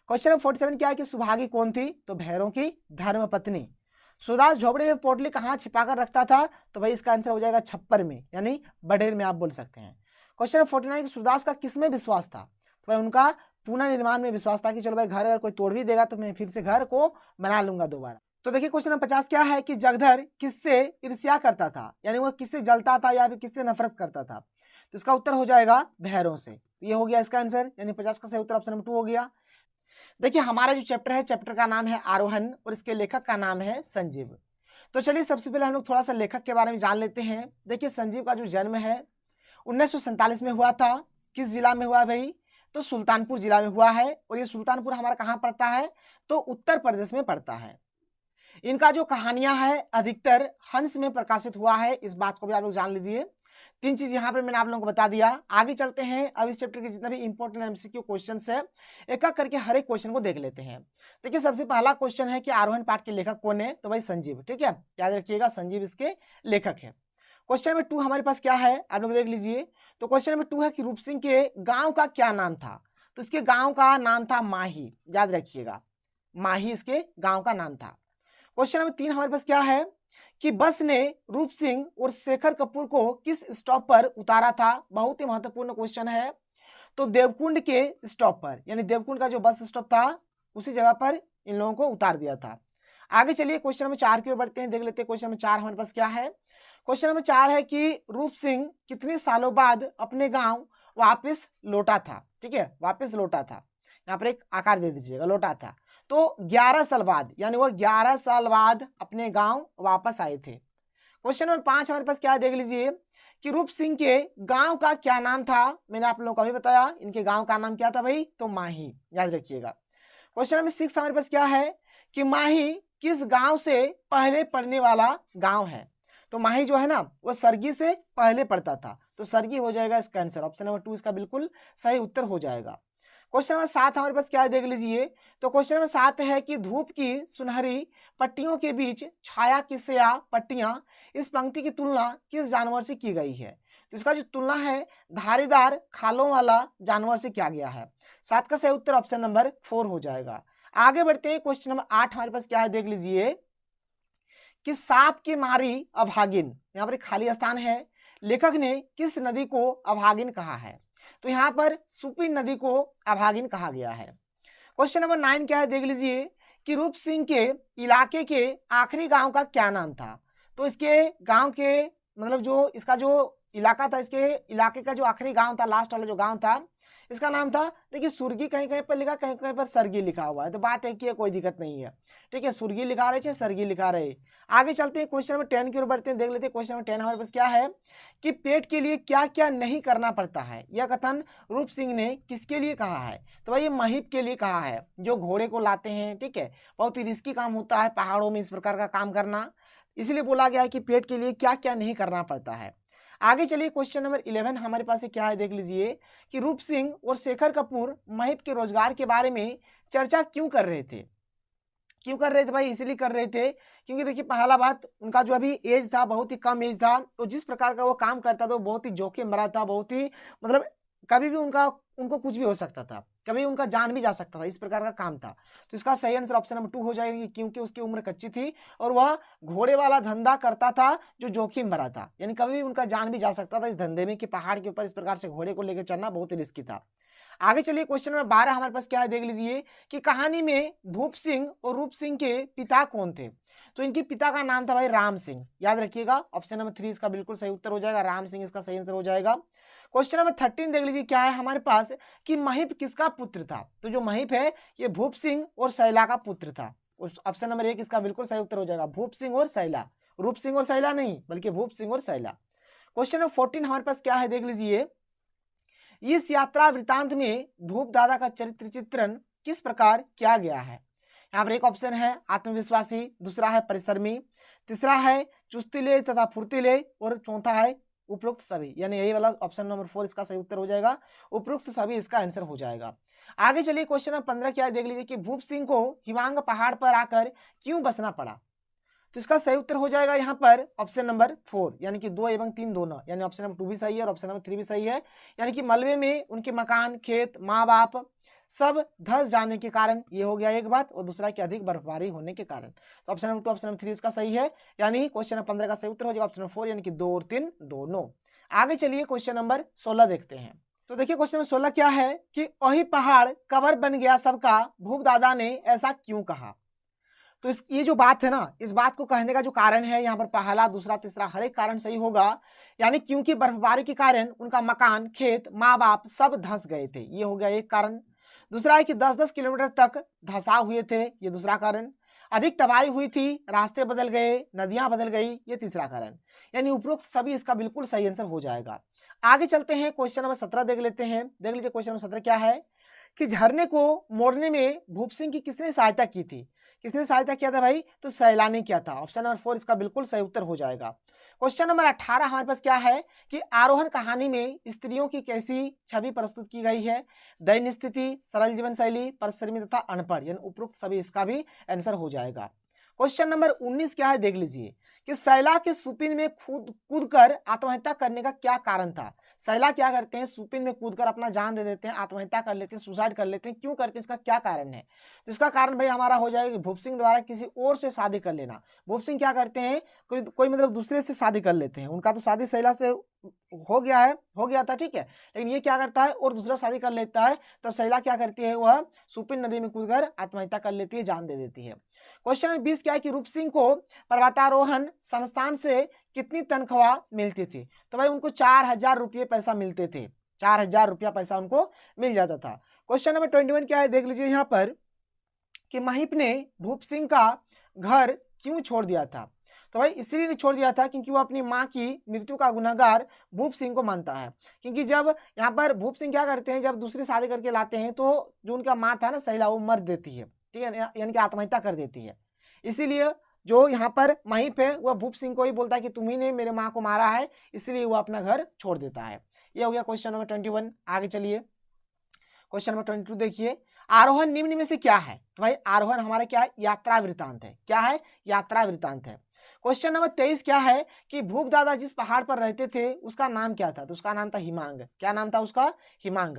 क्वेश्चन नंबर 47 क्या है कि सुभागी कौन थी। तो भैरों की धर्म पत्नी। सूरदास झोपड़ी में पोटली कहाँ छिपाकर रखता था। तो भाई इसका आंसर हो जाएगा छप्पर में, यानी बड़ेर में आप बोल सकते हैं। क्वेश्चन नंबर 49 कि सूरदास का किसमें विश्वास था। तो भाई उनका पुनर्निर्माण में विश्वास था कि चलो भाई घर अगर कोई तोड़ भी देगा तो मैं फिर से घर को बना लूंगा दोबारा। तो देखिए क्वेश्चन नंबर 50 क्या है कि जगधर किससे ईर्ष्या करता था, यानी वो किससे जलता था या फिर किससे नफरत करता था। तो इसका उत्तर हो जाएगा भैरों से। तो ये हो गया इसका आंसर, यानी 50 का सही उत्तर ऑप्शन नंबर 2 हो गया। देखिए हमारा जो चैप्टर है, चैप्टर का नाम है आरोहण और इसके लेखक का नाम है संजीव। तो चलिए सबसे पहले हम लोग थोड़ा सा लेखक के बारे में जान लेते हैं। देखिए संजीव का जो जन्म है 1947 में हुआ था। किस जिला में हुआ है भाई? तो सुल्तानपुर जिला में हुआ है, और ये सुल्तानपुर हमारा कहाँ पड़ता है? तो उत्तर प्रदेश में पड़ता है। इनका जो कहानियां है अधिकतर हंस में प्रकाशित हुआ है, इस बात को भी आप लोग जान लीजिए। 3 चीज यहाँ पर मैंने आप लोगों को बता दिया। आगे चलते हैं, अब इस चैप्टर के जितने भी इंपॉर्टेंट एमसीक्यू क्वेश्चंस है एक एक करके हर एक क्वेश्चन को देख लेते हैं। देखिए सबसे पहला क्वेश्चन है कि आरोहण पाठ के लेखक कौन है? तो भाई संजीव, ठीक है, याद रखिएगा संजीव इसके लेखक है। क्वेश्चन नंबर 2 हमारे पास क्या है, आप लोग देख लीजिए। तो क्वेश्चन नंबर 2 है कि रूप सिंह के गांव का क्या नाम था? तो इसके गांव का नाम था माही, याद रखिएगा, माही इसके गांव का नाम था। क्वेश्चन नंबर 3 हमारे पास क्या है कि बस ने रूप सिंह और शेखर कपूर को किस स्टॉप पर उतारा था? बहुत ही महत्वपूर्ण क्वेश्चन है। तो देवकुंड के स्टॉप पर, यानी देवकुंड का जो बस स्टॉप था उसी जगह पर इन लोगों को उतार दिया था। आगे चलिए क्वेश्चन नंबर 4 की ओर बढ़ते हैं, देख लेते हैं क्वेश्चन नंबर 4 हमारे पास क्या है। क्वेश्चन नंबर 4 है कि रूप सिंह कितने सालों बाद अपने गांव वापस लौटा था? ठीक है, वापस लौटा था, यहाँ पर एक आकार दे दीजिएगा, लौटा था। तो 11 साल बाद, यानी वो 11 साल बाद अपने गांव वापस आए थे। क्वेश्चन नंबर 5 हमारे पास क्या है, देख लीजिए कि रूप सिंह के गांव का क्या नाम था? मैंने आप लोगों को अभी बताया, इनके गांव का नाम क्या था भाई? तो माही, याद रखिएगा। क्वेश्चन नंबर 6 हमारे पास क्या है कि माही किस गांव से पहले पड़ने वाला गांव है? तो माही जो है ना वो सरगी से पहले पड़ता था, तो सरगी हो जाएगा इसका आंसर, ऑप्शन नंबर 2 इसका बिल्कुल सही उत्तर हो जाएगा। क्वेश्चन नंबर 7 हमारे पास क्या है, देख लीजिए। तो क्वेश्चन नंबर 7 है कि धूप की सुनहरी पट्टियों के बीच छाया की स्याह पट्टियां, इस पंक्ति की तुलना किस जानवर से की गई है? तो इसका जो तुलना है धारीदार खालों वाला जानवर से किया गया है। 7 का सही उत्तर ऑप्शन नंबर 4 हो जाएगा। आगे बढ़ते हैं, क्वेश्चन नंबर 8 हमारे पास क्या है, देख लीजिए कि सांप की मारी अभागिन, यहाँ पर एक खाली स्थान है, लेखक ने किस नदी को अभागिन कहा है? तो यहाँ पर सुपी नदी को अभागिन कहा गया है। क्वेश्चन नंबर 9 क्या है, देख लीजिए कि रूप सिंह के इलाके के आखिरी गांव का क्या नाम था? तो इसके गांव के मतलब जो इसका जो इलाका था, इसके इलाके का जो आखिरी गांव था, लास्ट वाला जो गांव था, इसका नाम था, देखिए सुर्गी कहीं कहीं पर लिखा, कहीं कहीं पर सरगी लिखा हुआ है, तो बात है कि कोई दिक्कत नहीं है, ठीक है, सुर्गी लिखा रहे चाहे सरगी लिखा रहे। आगे चलते हैं, क्वेश्चन नंबर 10 की ओर बढ़ते हैं, देख लेते हैं क्वेश्चन नंबर 10 हमारे पास क्या है कि पेट के लिए क्या क्या नहीं करना पड़ता है? यह कथन रूप सिंह ने किसके लिए कहा है? तो भाई ये महिप के लिए कहा है, जो घोड़े को लाते हैं, ठीक है, बहुत ही रिस्की काम होता है पहाड़ों में इस प्रकार का काम करना, इसलिए बोला गया है कि पेट के लिए क्या क्या नहीं करना पड़ता है। आगे चलिए क्वेश्चन नंबर 11 हमारे पास क्या है, देख लीजिए कि रूप सिंह और शेखर कपूर महिप के रोजगार के बारे में चर्चा क्यों कर रहे थे? क्यों कर रहे थे भाई? इसलिए कर रहे थे क्योंकि देखिए पहला बात, उनका जो अभी एज था बहुत ही कम एज था, तो जिस प्रकार का वो काम करता था वो बहुत ही जोखिम भरा था, बहुत ही मतलब कभी भी उनको कुछ भी हो सकता था, कभी उनका जान भी जा सकता था, इस प्रकार का काम था। तो इसका सही आंसर ऑप्शन नंबर 2 हो जाएगी, क्योंकि उसकी उम्र कच्ची थी और वह घोड़े वाला धंधा करता था जो जोखिम भरा था, यानी कभी भी उनका जान भी जा सकता था इस धंधे में कि पहाड़ के ऊपर इस प्रकार से घोड़े को लेकर चलना बहुत ही रिस्की था। आगे चलिए क्वेश्चन नंबर 12 हमारे पास क्या है, देख लीजिए कि कहानी में भूप सिंह और रूप सिंह के पिता कौन थे? तो इनके पिता का नाम था भाई राम सिंह, याद रखिएगा, ऑप्शन नंबर 3 इसका बिल्कुल सही उत्तर हो जाएगा, राम सिंह इसका सही आंसर हो जाएगा। क्वेश्चन नंबर 13 देख लीजिए क्या है हमारे पास कि महिप किसका पुत्र था? तो जो महिप है ये भूप सिंह और शैला का पुत्र था, ऑप्शन नंबर 1 इसका बिल्कुल सही उत्तर हो जाएगा, भूप सिंह और शैला, रूप सिंह और शैला नहीं बल्कि भूप सिंह और शैला। क्वेश्चन नंबर 14 हमारे पास क्या है, देख लीजिए इस यात्रा वृतांत में भूप दादा का चरित्र चित्रण किस प्रकार किया गया है? यहाँ पर एक ऑप्शन है आत्मविश्वासी, दूसरा है परिश्रमी, तीसरा है चुस्तीले तथा फुर्तीले और चौथा है उपरोक्त सभी, यानी यही वाला ऑप्शन नंबर 4 इसका सही उत्तर हो जाएगा, उपरोक्त सभी इसका आंसर हो जाएगा। आगे चलिए क्वेश्चन नंबर 15 क्या है, देख लीजिए कि भूप सिंह को हिमांग पहाड़ पर आकर क्यों बसना पड़ा? तो इसका सही उत्तर हो जाएगा यहाँ पर ऑप्शन नंबर 4, यानी कि 2 एवं 3 दोनों, यानी ऑप्शन नंबर 2 भी सही है और ऑप्शन नंबर 3 भी सही है, यानी कि मलबे में उनके मकान, खेत, माँ बाप सब धंस जाने के कारण ये हो गया एक बात, और दूसरा कि अधिक बर्फबारी होने के कारण। तो ऑप्शन नंबर 2 ऑप्शन नंबर 3 इसका सही है, यानी क्वेश्चन नंबर 15 का सही उत्तर हो जाएगा ऑप्शन नंबर 4, यानी कि 2 और 3 दोनों। आगे चलिए क्वेश्चन नंबर 16 देखते हैं। तो देखिए क्वेश्चन नंबर 16 क्या है कि वही पहाड़ कबर बन गया सबका, भूप दादा ने ऐसा क्यों कहा? तो ये जो बात है ना, इस बात को कहने का जो कारण है यहाँ पर पहला, दूसरा, तीसरा हर एक कारण सही होगा। यानी क्योंकि बर्फबारी के कारण उनका मकान, खेत, माँ बाप सब धंस गए थे, ये हो गया एक कारण। दूसरा है कि 10-10 किलोमीटर तक धंसाव हुए थे, ये दूसरा कारण। अधिक तबाही हुई थी, रास्ते बदल गए, नदियां बदल गई, ये तीसरा कारण। यानी उपरोक्त सभी इसका बिल्कुल सही आंसर हो जाएगा। आगे चलते हैं, क्वेश्चन नंबर 17 देख लेते हैं। देख लीजिए क्वेश्चन नंबर 17 क्या है कि झरने को मोड़ने में भूप सिंह की किसने सहायता की थी? किसने सहायता किया था भाई? तो सैलानी किया था। ऑप्शन नंबर 4 इसका बिल्कुल सही उत्तर हो जाएगा। क्वेश्चन नंबर 18 हमारे पास क्या है कि आरोहण कहानी में स्त्रियों की कैसी छवि प्रस्तुत की गई है? दैन्य स्थिति, सरल जीवन शैली, परिश्रमी तथा अनपढ़, यानी उपरोक्त सभी इसका भी आंसर हो जाएगा। क्वेश्चन नंबर 19 क्या है देख लीजिए कि सैला के सुपिन में कूद कर आत्महत्या करने का क्या कारण था? सैला क्या करते हैं? सुपिन में कूदकर अपना जान दे देते हैं, आत्महत्या कर लेते हैं, सुसाइड कर लेते हैं। क्यों करते हैं? इसका क्या कारण है? तो इसका कारण भाई हमारा हो जाएगा भूप सिंह द्वारा किसी और से शादी कर लेना। भूप सिंह क्या करते हैं? कोई मतलब दूसरे से शादी कर लेते हैं। उनका तो शादी सैला से हो गया था, ठीक है, लेकिन ये क्या करता है और दूसरा शादी कर लेता है। तब सैला क्या करती है? वह सुपिन नदी में कूदकर आत्महत्या कर लेती है, जान दे देती है। क्वेश्चन नंबर 20 क्या है कि रूप सिंह को पर्वतारोहण संस्थान से कितनी तनख्वाह मिलती थी? तो भाई उनको 4,000 रुपये पैसा मिलते थे, 4,000 रुपया पैसा उनको मिल जाता था। क्वेश्चन नंबर 21 क्या है देख लीजिए यहाँ पर कि महिप ने भूप सिंह का घर क्यों छोड़ दिया था? तो भाई इसलिए छोड़ दिया था क्योंकि वो अपनी माँ की मृत्यु का गुनहगार भूप सिंह को मानता है। क्योंकि जब यहाँ पर भूप सिंह क्या करते हैं, जब दूसरी शादी करके लाते हैं तो जो उनका माँ था ना सैला, वो मर देती है, ठीक है, यानी कि आत्महत्या कर देती है। इसीलिए जो यहाँ पर महिप है वह भूप सिंह को ही बोलता है कि तुम्ही ने मेरे माँ को मारा है, इसलिए वो अपना घर छोड़ देता है। ये हो गया क्वेश्चन नंबर 21। आगे चलिए क्वेश्चन नंबर 22 देखिए, आरोहण निम्न में से क्या है? तो भाई आरोहण हमारा क्या है? यात्रा वृतांत है। क्या है? यात्रा वृतांत है। क्वेश्चन नंबर 23 क्या है कि भूप दादा जिस पहाड़ पर रहते थे उसका नाम क्या था? तो उसका नाम था हिमांग। क्या नाम था उसका? हिमांग।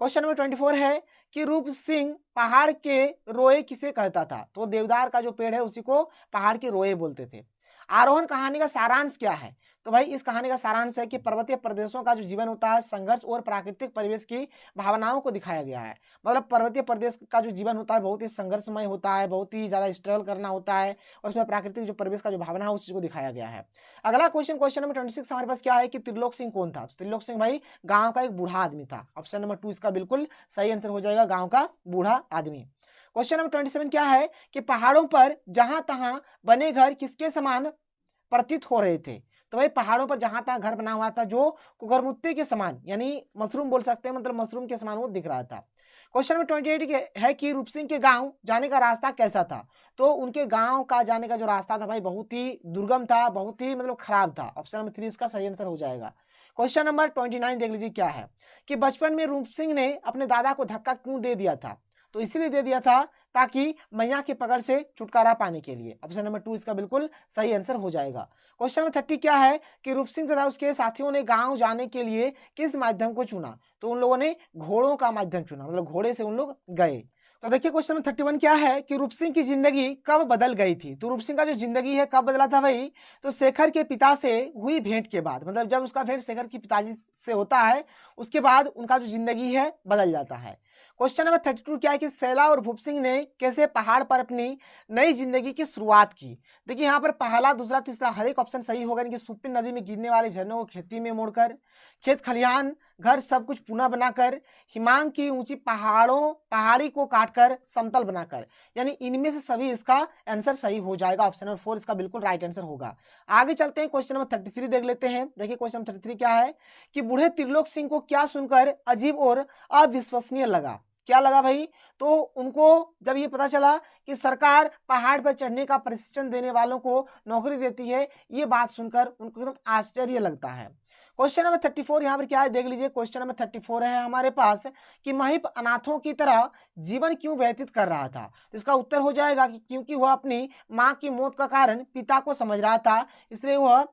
क्वेश्चन नंबर 24 है कि रूप सिंह पहाड़ के रोए किसे कहता था? तो देवदार का जो पेड़ है उसी को पहाड़ के रोए बोलते थे। आरोहण कहानी का सारांश क्या है? तो भाई इस कहानी का सारांश है कि पर्वतीय प्रदेशों का जो जीवन होता है संघर्ष और प्राकृतिक परिवेश की भावनाओं को दिखाया गया है। मतलब पर्वतीय प्रदेश का जो जीवन होता है बहुत ही संघर्षमय होता है, बहुत ही ज्यादा स्ट्रगल करना होता है और उसमें प्राकृतिक जो परिवेश का जो भावना है उस चीज को दिखाया गया है। अगला क्वेश्चन, क्वेश्चन नंबर 26 हमारे पास क्या है कि त्रिलोक सिंह कौन था? त्रिलोक सिंह भाई गांव का एक बूढ़ा आदमी था। ऑप्शन नंबर 2 इसका बिल्कुल सही आंसर हो जाएगा, गांव का बूढ़ा आदमी। क्वेश्चन नंबर 27 क्या है कि पहाड़ों पर जहां तहां बने घर किसके समान प्रतीत हो रहे थे? तो भाई पहाड़ों पर जहां तहां घर बना हुआ था जो कुकरमुत्ते के समान, यानी मशरूम बोल सकते हैं, मतलब मशरूम के समान वो दिख रहा था। क्वेश्चन नंबर 28 है कि रूप सिंह के गांव जाने का रास्ता कैसा था? तो उनके गांव का जाने का जो रास्ता था भाई बहुत ही दुर्गम था, बहुत ही मतलब खराब था। ऑप्शन नंबर 3 इसका सही आंसर हो जाएगा। क्वेश्चन नंबर 29 देख लीजिए क्या है कि बचपन में रूप सिंह ने अपने दादा को धक्का क्यों दे दिया था? तो इसीलिए दे दिया था ताकि मैया की पकड़ से छुटकारा पाने के लिए। ऑप्शन नंबर 2 इसका बिल्कुल सही आंसर हो जाएगा। क्वेश्चन नंबर 30 क्या है कि रूप सिंह तथा उसके साथियों ने गांव जाने के लिए किस माध्यम को चुना? तो उन लोगों ने घोड़ों का माध्यम चुना, मतलब घोड़े से उन लोग गए। तो देखिए क्वेश्चन नंबर 31 क्या है कि रूप सिंह की जिंदगी कब बदल गई थी? तो रूप सिंह का जो जिंदगी है कब बदला था भाई? तो शेखर के पिता से हुई भेंट के बाद, मतलब जब उसका भेंट शेखर के पिताजी से होता है उसके बाद उनका जो जिंदगी है बदल जाता है। क्वेश्चन नंबर 32 क्या है कि सैला और भूप सिंह ने कैसे पहाड़ पर अपनी नई जिंदगी की शुरुआत की? देखिए यहाँ पर पहला, दूसरा, तीसरा हर एक ऑप्शन सही होगा। कि सुप्पी नदी में गिरने वाले झरनों को खेती में मोड़कर, खेत खलिहान घर सब कुछ पुनः बनाकर, हिमांग की ऊंची पहाड़ी को काटकर समतल बनाकर, यानी इनमें से सभी इसका आंसर सही हो जाएगा। ऑप्शन नंबर 4 इसका बिल्कुल राइट आंसर होगा। आगे चलते हैं, क्वेश्चन नंबर 33 देख लेते हैं। देखिए क्वेश्चन नंबर 33 क्या है कि बूढ़े त्रिलोक सिंह को क्या सुनकर अजीब और अविश्वसनीय लगा? क्या लगा भाई? तो उनको जब ये पता चला कि सरकार पहाड़ पर चढ़ने का प्रशिक्षण देने वालों को नौकरी देती है, ये बात सुनकर उनको एकदम आश्चर्य लगता है। क्वेश्चन नंबर 34 यहाँ पर क्या है देख लीजिए। क्वेश्चन नंबर 34 है हमारे पास कि महिप अनाथों की तरह जीवन क्यों व्यतीत कर रहा था? तो इसका उत्तर हो जाएगा कि क्योंकि वह अपनी माँ की मौत का कारण पिता को समझ रहा था, इसलिए वह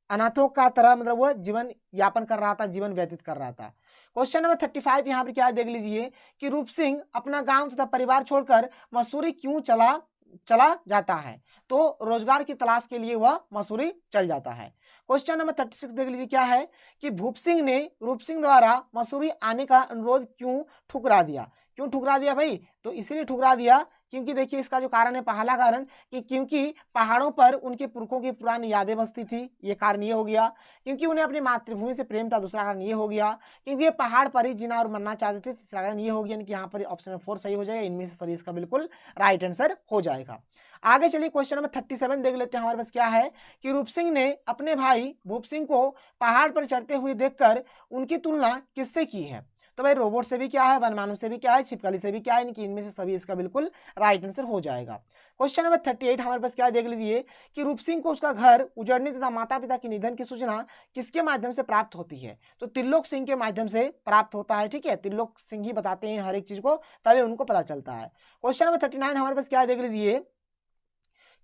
अनाथों का तरह मतलब वह जीवन यापन कर रहा था, जीवन व्यतीत कर रहा था। क्वेश्चन नंबर 35 यहाँ पर क्या है देख लीजिए कि रूप सिंह अपना गांव तथा परिवार छोड़कर मसूरी क्यों चला जाता है? तो रोजगार की तलाश के लिए वह मसूरी चल जाता है। क्वेश्चन नंबर 36 देख लीजिए क्या है कि भूप सिंह ने रूप सिंह द्वारा मसूरी आने का अनुरोध क्यों ठुकरा दिया? क्यों ठुकरा दिया भाई? तो इसलिए ठुकरा दिया क्योंकि देखिए इसका जो कारण है, पहला कारण कि क्योंकि पहाड़ों पर उनके पुरखों की पुरानी यादें बसती थी, ये कारण ये हो गया। क्योंकि उन्हें अपनी मातृभूमि से प्रेम था, दूसरा कारण ये हो गया। क्योंकि ये पहाड़ पर ही जीना और मरना चाहते थे, तीसरा कारण ये हो गया। यानी कि यहाँ पर ऑप्शन 4 सही हो जाएगा, इनमें से सभी इसका बिल्कुल राइट आंसर हो जाएगा। आगे चलिए क्वेश्चन नंबर 37 देख लेते हैं। हमारे पास क्या है कि रूप सिंह ने अपने भाई भूप सिंह को पहाड़ पर चढ़ते हुए देखकर उनकी तुलना किससे की है? तो भाई रोबोट से भी क्या है, वनमानव से भी क्या है, छिपकली से भी क्या है, इनमें से सभी इसका बिल्कुल राइट आंसर हो जाएगा। क्वेश्चन नंबर 38 हमारे पास क्या देख लीजिए कि रूप सिंह को उसका घर उजड़ने तथा माता पिता के निधन की सूचना किसके माध्यम से प्राप्त होती है? तो त्रिलोक सिंह के माध्यम से प्राप्त होता है। ठीक है, त्रिलोक सिंह ही बताते हैं हर एक चीज को, तभी उनको पता चलता है। क्वेश्चन नंबर 39 हमारे पास क्या देख लीजिए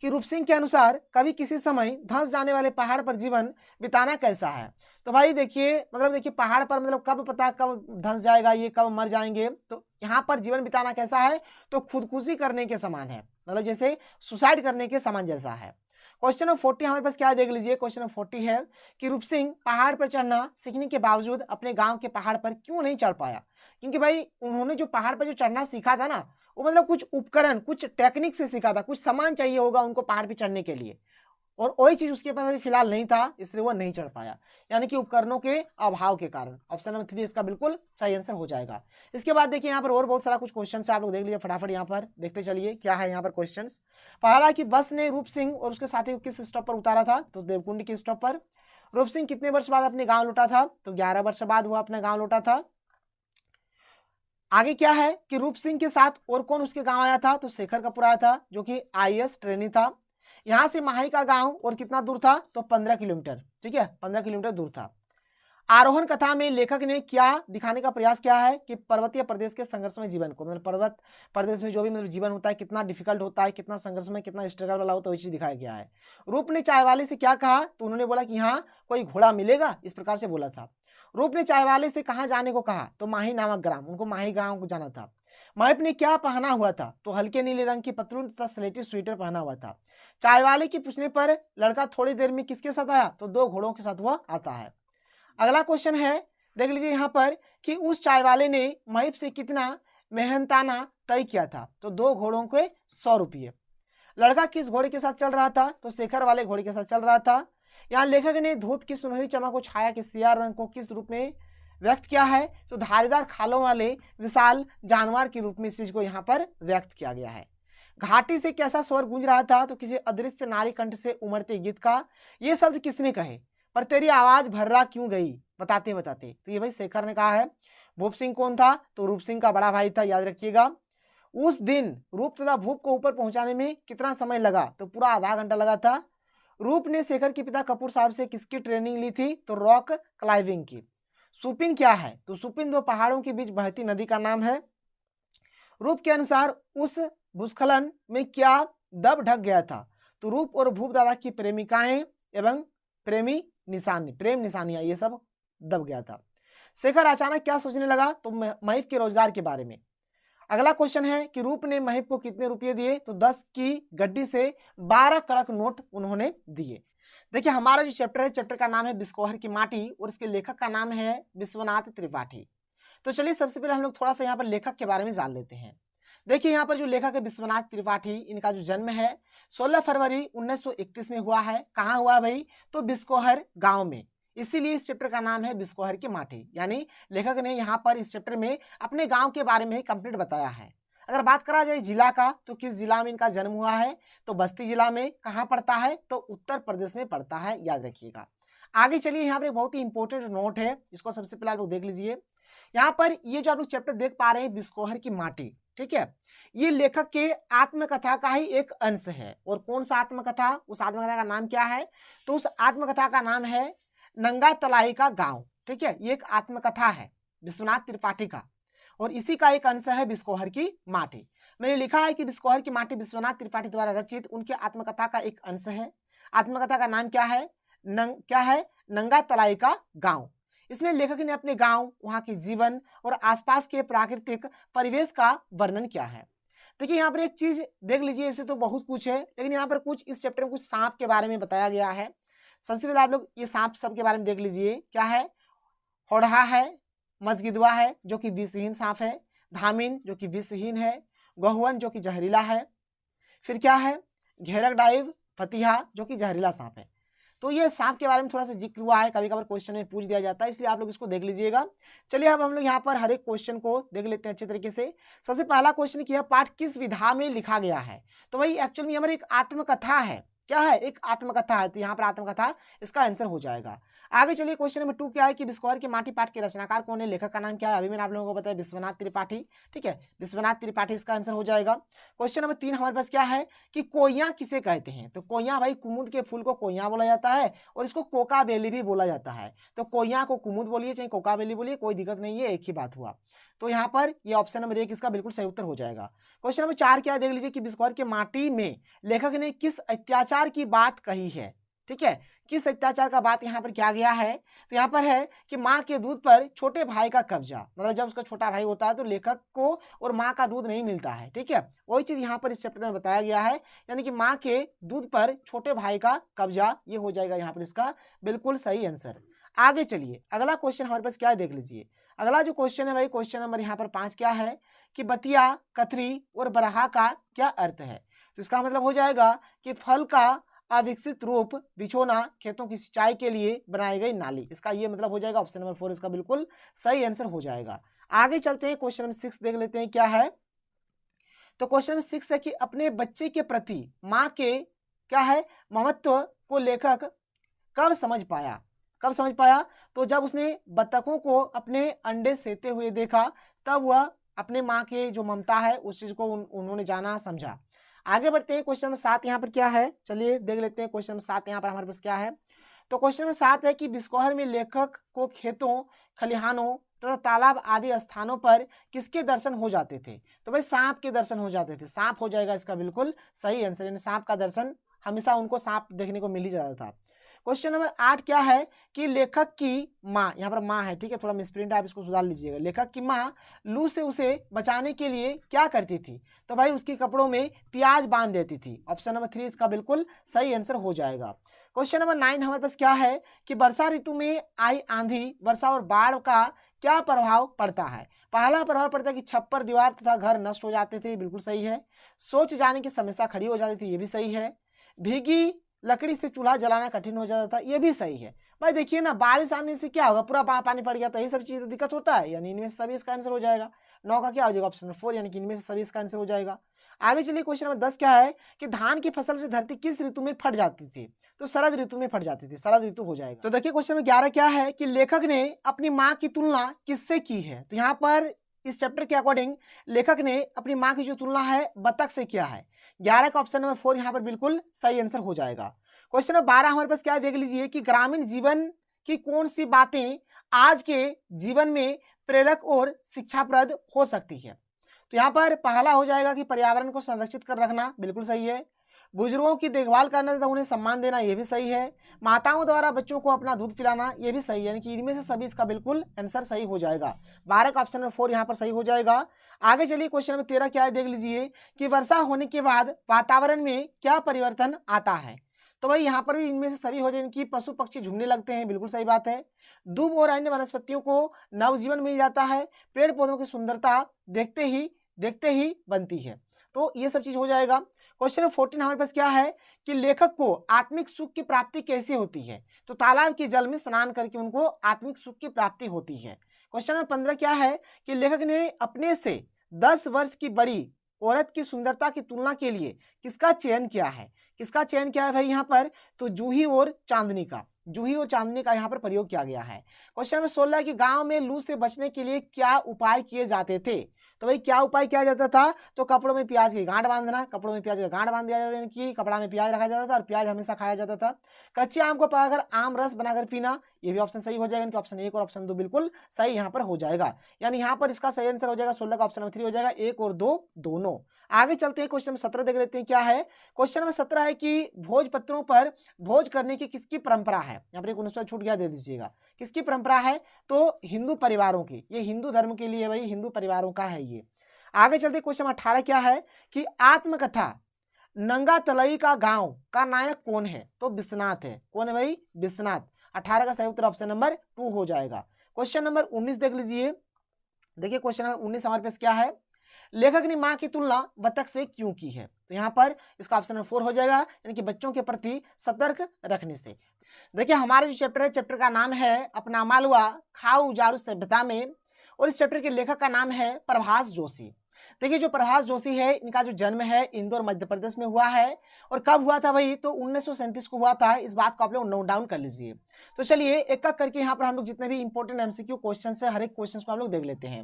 कि रूप सिंह के अनुसार कभी किसी समय धंस जाने वाले पहाड़ पर जीवन बिताना कैसा है? तो भाई देखिए मतलब देखिए पहाड़ पर मतलब कब पता कब धंस जाएगा, ये कब मर जाएंगे, तो यहाँ पर जीवन बिताना कैसा है? तो खुदकुशी करने के समान है, मतलब जैसे सुसाइड करने के समान जैसा है। क्वेश्चन नंबर 40 हमारे पास क्या देख लीजिए। क्वेश्चन नंबर 40 है कि रूप सिंह पहाड़ पर चढ़ना सीखने के बावजूद अपने गांव के पहाड़ पर क्यों नहीं चढ़ पाया? क्योंकि भाई उन्होंने जो पहाड़ पर जो चढ़ना सीखा था ना, वो मतलब कुछ उपकरण कुछ टेक्निक से सीखा था, कुछ सामान चाहिए होगा उनको पहाड़ पे चढ़ने के लिए, और वही चीज उसके पास अभी फिलहाल नहीं था, इसलिए वो नहीं चढ़ पाया, यानी कि उपकरणों के अभाव के कारण। ऑप्शन नंबर 3 इसका बिल्कुल सही आंसर हो जाएगा। इसके बाद देखिए यहाँ पर और बहुत सारा कुछ क्वेश्चन है, आप लोग देख लीजिए फटाफट, यहाँ पर देखते चलिए क्या है यहाँ पर क्वेश्चन। पहला कि बस ने रूप सिंह और उसके साथी को किस स्टॉप पर उतारा था? तो देवकुंड के स्टॉप पर। रूप सिंह कितने वर्ष बाद अपने गाँव लौटा था? तो 11 वर्ष बाद वो अपने गाँव लौटा था। आगे क्या है कि रूप सिंह के साथ और कौन उसके गांव आया था? तो शेखर कपूर आया था, जो कि आईएएस ट्रेनी था। यहां से माही का गांव और कितना दूर था? तो 15 किलोमीटर। ठीक है, 15 किलोमीटर दूर था। आरोहण कथा में लेखक ने क्या दिखाने का प्रयास किया है कि पर्वतीय प्रदेश के संघर्षमय जीवन को, मतलब पर्वत प्रदेश में जो भी मतलब जीवन होता है कितना डिफिकल्ट होता है, कितना संघर्षमय, कितना स्ट्रगल वाला होता है, वही चीज दिखाया गया है। रूप ने चाय वाले से क्या कहा? तो उन्होंने बोला कि यहाँ कोई घोड़ा मिलेगा, इस प्रकार से बोला था। रूप ने चाय वाले से कहाँ जाने को कहा? तो माही नामक ग्राम, उनको माही गांव को जाना था। महप ने क्या पहना हुआ था? तो हल्के नीले रंग की पतलून तथा स्लेटी स्वेटर पहना हुआ था। चाय वाले के पूछने पर लड़का थोड़ी देर में किसके साथ आया? तो 2 घोड़ों के साथ वह आता है। अगला क्वेश्चन है, देख लीजिए यहाँ पर कि उस चाय वाले ने महप से कितना मेहनताना तय किया था? तो 2 घोड़ों के 100 रुपये। लड़का किस घोड़े के साथ चल रहा था? तो शेखर वाले घोड़े के साथ चल रहा था। यहाँ लेखक ने धूप की सुनहरी चमक और छाया के सियाह रंग को किस रूप में व्यक्त किया है? तो धारीदार खालों वाले विशाल जानवर के रूप में इस चीज को यहाँ पर व्यक्त किया गया है। घाटी से कैसा स्वर गूंज रहा था? तो किसी अदृश्य नारी कंठ से उमड़ते गीत का। ये शब्द किसने कहे? पर तेरी आवाज भर्रा क्यों गई बताते बताते। तो ये भाई शेखर ने कहा है। भूप सिंह कौन था? तो रूप सिंह का बड़ा भाई था, याद रखिएगा। उस दिन रूप तथा भूप को ऊपर पहुंचाने में कितना समय लगा? तो पूरा आधा घंटा लगा था। रूप ने शेखर के पिता कपूर साहब से किसकी ट्रेनिंग ली थी? तो रॉक क्लाइंबिंग की। सुपिन क्या है? तो सुपिन 2 पहाड़ों के बीच बहती नदी का नाम है। रूप के अनुसार उस भूस्खलन में क्या दब ढक गया था? तो रूप और भूप दादा की प्रेमिकाएं एवं प्रेम निशानियां ये सब दब गया था। शेखर अचानक क्या सोचने लगा? तो महफ के रोजगार के बारे में। अगला क्वेश्चन है कि रूप ने महप को कितने रुपये दिए? तो 10 की गड्डी से 12 कड़क नोट उन्होंने दिए। देखिए हमारा जो चैप्टर है, चैप्टर का नाम है बिस्कोहर की माटी और इसके लेखक का नाम है विश्वनाथ त्रिपाठी। तो चलिए सबसे पहले हम लोग थोड़ा सा यहाँ पर लेखक के बारे में जान लेते हैं। देखिए यहाँ पर जो लेखक है विश्वनाथ त्रिपाठी, इनका जो जन्म है 16 फरवरी 1931 में हुआ है। कहाँ हुआ भाई? तो बिस्कोहर गांव में, इसीलिए इस चैप्टर का नाम है बिस्कोहर की माटी। यानी लेखक ने यहाँ पर इस चैप्टर में अपने गांव के बारे में ही कंप्लीट बताया है। अगर बात करा जाए जिला का, तो किस जिला में इनका जन्म हुआ है? तो बस्ती जिला में। कहाँ पड़ता है? तो उत्तर प्रदेश में पड़ता है, याद रखिएगा। आगे चलिए, यहाँ पर एक बहुत ही इंपॉर्टेंट नोट है, इसको सबसे पहले आप लोग देख लीजिए। यहाँ पर ये जो आप लोग चैप्टर देख पा रहे हैं बिस्कोहर की माटी, ठीक है, ये लेखक के आत्मकथा का ही एक अंश है। और कौन सा आत्मकथा? उस आत्मकथा का नाम क्या है? तो उस आत्मकथा का नाम है नंगा तलाई का गांव। ठीक है, ये एक आत्मकथा है विश्वनाथ त्रिपाठी का, और इसी का एक अंश है बिस्कोहर की माटी। मैंने लिखा है कि बिस्कोहर की माटी विश्वनाथ त्रिपाठी द्वारा रचित उनके आत्मकथा का एक अंश है। आत्मकथा का नाम क्या है? नंगा तलाई का गांव। इसमें लेखक ने अपने गांव, वहां के जीवन और आसपास के प्राकृतिक परिवेश का वर्णन किया है। देखिए यहाँ पर एक चीज देख लीजिए, ऐसे तो बहुत कुछ है, लेकिन यहाँ पर कुछ इस चैप्टर में कुछ सांप के बारे में बताया गया है। सबसे पहले आप लोग ये सांप सब के बारे में देख लीजिए। क्या है? होड़हा है, मजगिदवा है जो कि विषहीन सांप है, धामिन जो कि विषहीन है, गहुवन जो कि जहरीला है, फिर क्या है, घेरक डाइव फतिहा जो कि जहरीला सांप है। तो ये सांप के बारे में थोड़ा सा जिक्र हुआ है, कभी कभार क्वेश्चन में पूछ दिया जाता है, इसलिए आप लोग इसको देख लीजिएगा। चलिए अब हम लोग यहाँ पर हर एक क्वेश्चन को देख लेते हैं अच्छे तरीके से। सबसे पहला क्वेश्चन किया, पाठ किस विधा में लिखा गया है? तो भाई एक्चुअल में हमारी एक आत्मकथा है, क्या है, एक आत्मकथा है, तो यहाँ पर आत्मकथा इसका आंसर हो जाएगा। आगे चलिए क्वेश्चन नंबर 2 क्या है कि बिस्कोहर के माटी पाठ के रचनाकार कौन है, लेखक का नाम क्या है? अभी मैंने आप लोगों को बताया विश्वनाथ त्रिपाठी, ठीक है, विश्वनाथ त्रिपाठी इसका आंसर हो जाएगा। क्वेश्चन नंबर 3 हमारे पास क्या है कि कोइया किसे कहते हैं? तो कोइया भाई कुमुद के फूल को कोइया बोला जाता है और इसको कोका बेली भी बोला जाता है। तो कोइया को कुमुद बोलिए चाहे कोका बेली बोलिए, कोई दिक्कत नहीं है, एक ही बात हुआ। तो यहाँ पर ये ऑप्शन नंबर 1 इसका बिल्कुल सही उत्तर हो जाएगा। क्वेश्चन नंबर 4 क्या है, देख लीजिए कि बिस्कोहर के माटी में लेखक ने किस अत्याचार की बात कही है? ठीक है, किस अत्याचार का बात यहाँ पर किया गया है? तो यहाँ पर है कि माँ के दूध पर छोटे भाई का कब्जा, मतलब जब उसका छोटा भाई होता है तो लेखक को और माँ का दूध नहीं मिलता है, ठीक है, वही चीज यहाँ पर इस चैप्टर में बताया गया है, यानी कि माँ के दूध पर छोटे भाई का कब्जा, ये हो जाएगा यहाँ पर इसका बिल्कुल सही आंसर। आगे चलिए अगला क्वेश्चन हमारे पास क्या है, देख लीजिए। अगला जो क्वेश्चन है भाई, क्वेश्चन नंबर यहाँ पर 5 क्या है कि बतिया, कथरी और बरहा का क्या अर्थ है? तो इसका मतलब हो जाएगा कि फल का अविकसित रूप, बिछोना, खेतों की सिंचाई के लिए बनाई गई नाली, इसका ये मतलब हो जाएगा। ऑप्शन नंबर 4 इसका बिल्कुल सही आंसर हो जाएगा। आगे चलते हैं, क्वेश्चन नंबर 6 देख लेते हैं क्या है। तो क्वेश्चन नंबर 6 है कि अपने बच्चे के प्रति माँ के क्या है महत्व को लेखक कब समझ पाया? कब समझ पाया? तो जब उसने बत्तखों को अपने अंडे सेते हुए देखा, तब वह अपने माँ के जो ममता है उस चीज को उन्होंने जाना, समझा। आगे बढ़ते हैं, क्वेश्चन नंबर 7 यहाँ पर क्या है, चलिए देख लेते हैं। क्वेश्चन नंबर 7 यहाँ पर हमारे पास क्या है। तो क्वेश्चन नंबर 7 है कि बिस्कोहर में लेखक को खेतों, खलिहानों तथा तालाब आदि स्थानों पर किसके दर्शन हो जाते थे? तो भाई सांप के दर्शन हो जाते थे, सांप हो जाएगा इसका बिल्कुल सही आंसर, यानी सांप का दर्शन हमेशा उनको सांप देखने को मिल ही जाता था। क्वेश्चन नंबर 8 क्या है कि लेखक की माँ, यहाँ पर माँ है, ठीक है, थोड़ा मिसप्रिंट है, आप इसको सुधार लीजिएगा। लेखक की माँ लू से उसे बचाने के लिए क्या करती थी? तो भाई उसके कपड़ों में प्याज बांध देती थी। ऑप्शन नंबर 3 इसका बिल्कुल सही आंसर हो जाएगा। क्वेश्चन नंबर 9 हमारे पास क्या है कि वर्षा ऋतु में आई आंधी, वर्षा और बाढ़ का क्या प्रभाव पड़ता है? पहला प्रभाव पड़ता है कि छप्पर, दीवार तथा घर नष्ट हो जाते थे, बिल्कुल सही है। सोच जाने की समस्या खड़ी हो जाती थी, ये भी सही है। भीगी लकड़ी से चूल्हा जलाना कठिन हो जाता था, ये भी सही है। भाई देखिए ना, बारिश आने से क्या होगा, पूरा पानी पड़ गया, तो ये सब चीज दिक्कत होता है, यानी इनमें से सभी इसका आंसर हो जाएगा। 9 का क्या हो जाएगा? ऑप्शन 4, यानी कि इनमें से सभी इसका आंसर हो जाएगा। आगे चलिए, क्वेश्चन नंबर 10 क्या है कि धान की फसल से धरती किस ऋतु में फट जाती थी? तो शरद ऋतु में फट जाती थी, शरद ऋतु हो जाएगा। तो देखिए क्वेश्चन नंबर 11 क्या है कि लेखक ने अपनी माँ की तुलना किससे की है? तो यहाँ पर इस चैप्टर के अकॉर्डिंग लेखक ने अपनी माँ की जो तुलना है बतख से किया है। 11 का ऑप्शन नंबर 4 यहाँ पर बिल्कुल सही आंसर हो जाएगा। क्वेश्चन नंबर 12 हमारे पास क्या है, देख लीजिए कि ग्रामीण जीवन की कौन सी बातें आज के जीवन में प्रेरक और शिक्षाप्रद हो सकती है? तो यहाँ पर पहला हो जाएगा कि पर्यावरण को संरक्षित कर रखना, बिल्कुल सही है। बुजुर्गों की देखभाल करना तथा उन्हें सम्मान देना, ये भी सही है। माताओं द्वारा बच्चों को अपना दूध पिलाना, ये भी सही है, यानी कि इनमें से सभी इसका बिल्कुल आंसर सही हो जाएगा। 12 का ऑप्शन नंबर 4 यहाँ पर सही हो जाएगा। आगे चलिए, क्वेश्चन नंबर 13 क्या है, देख लीजिए कि वर्षा होने के बाद वातावरण में क्या परिवर्तन आता है? तो भाई यहाँ पर भी इनमें से सभी हो जाए, इनकी पशु पक्षी झूमने लगते हैं, बिल्कुल सही बात है। दूब और अन्य वनस्पतियों को नवजीवन मिल जाता है। पेड़ पौधों की सुंदरता देखते ही बनती है, तो ये सब चीज हो जाएगा। क्वेश्चन नंबर 14 हमारे पास क्या है कि लेखक को आत्मिक सुख की प्राप्ति कैसे होती है? तो तालाब के जल में स्नान करके उनको आत्मिक सुख की प्राप्ति होती है। क्वेश्चन नंबर 15 क्या है कि लेखक ने अपने से 10 वर्ष की बड़ी औरत की सुंदरता की तुलना के लिए किसका चयन किया है? किसका चयन किया है भाई यहाँ पर? तो जूही और चांदनी का, जूही और चांदनी का यहाँ पर प्रयोग किया गया है। क्वेश्चन नंबर 16 कि गांव में लू से बचने के लिए क्या उपाय किए जाते थे? तो भाई क्या उपाय किया जाता था? तो कपड़ों में प्याज की गांठ बांधना, कपड़ों में प्याज का गांठ बांध दिया जाता था, यानी कि कपड़ा में प्याज रखा जाता था और प्याज हमेशा खाया जाता था। कच्चे आम को पकाकर आम रस बनाकर पीना, ये भी ऑप्शन सही हो जाएगा, ऑप्शन 1 और ऑप्शन 2 बिल्कुल सही यहाँ पर हो जाएगा, यानी यहाँ पर इसका सही आंसर हो जाएगा 16 का ऑप्शन नंबर 3 हो जाएगा, 1 और 2 दोनों। आगे चलते हैं, क्वेश्चन नंबर 17 देख लेते हैं क्या है। क्वेश्चन नंबर 17 है कि भोजपत्रों पर भोज करने की किसकी परंपरा है? यहाँ पर एक 19 छूट गया, दे दीजिएगा। किसकी परंपरा है? तो हिंदू परिवारों की, ये हिंदू धर्म के लिए भाई हिंदू परिवारों का है ये। आगे चलते क्वेश्चन 18 क्या है कि आत्मकथा नंगा तलई का गांव का नायक कौन है? तो विश्वनाथ है। कौन है भाई? विश्वनाथ। 18 का सही उत्तर ऑप्शन नंबर 2 हो जाएगा। क्वेश्चन नंबर 19 देख लीजिए। देखिए क्वेश्चन नंबर 19 हमारे पास क्या है लेखक ने माँ की तुलना बतख से क्यों की है? तो यहाँ पर इसका ऑप्शन नंबर 4 हो जाएगा, यानी कि बच्चों के प्रति सतर्क रखने से। देखिए हमारे जो चैप्टर है, चैप्टर का नाम है अपना मालवा खाऊ उजाड़ू सभ्यता में, और इस चैप्टर के लेखक का नाम है प्रभास जोशी। देखिए जो प्रभास जोशी है, इनका जो जन्म है इंदौर मध्य प्रदेश में हुआ है, और कब हुआ था भाई? तो 1937 को हुआ था। इस बात को आप लोग नोट डाउन कर लीजिए। तो चलिए एक एक करके यहाँ पर हम लोग जितने भी इंपॉर्टेंट एमसीक्यू क्वेश्चन है, हर एक क्वेश्चन को हम लोग देख लेते हैं।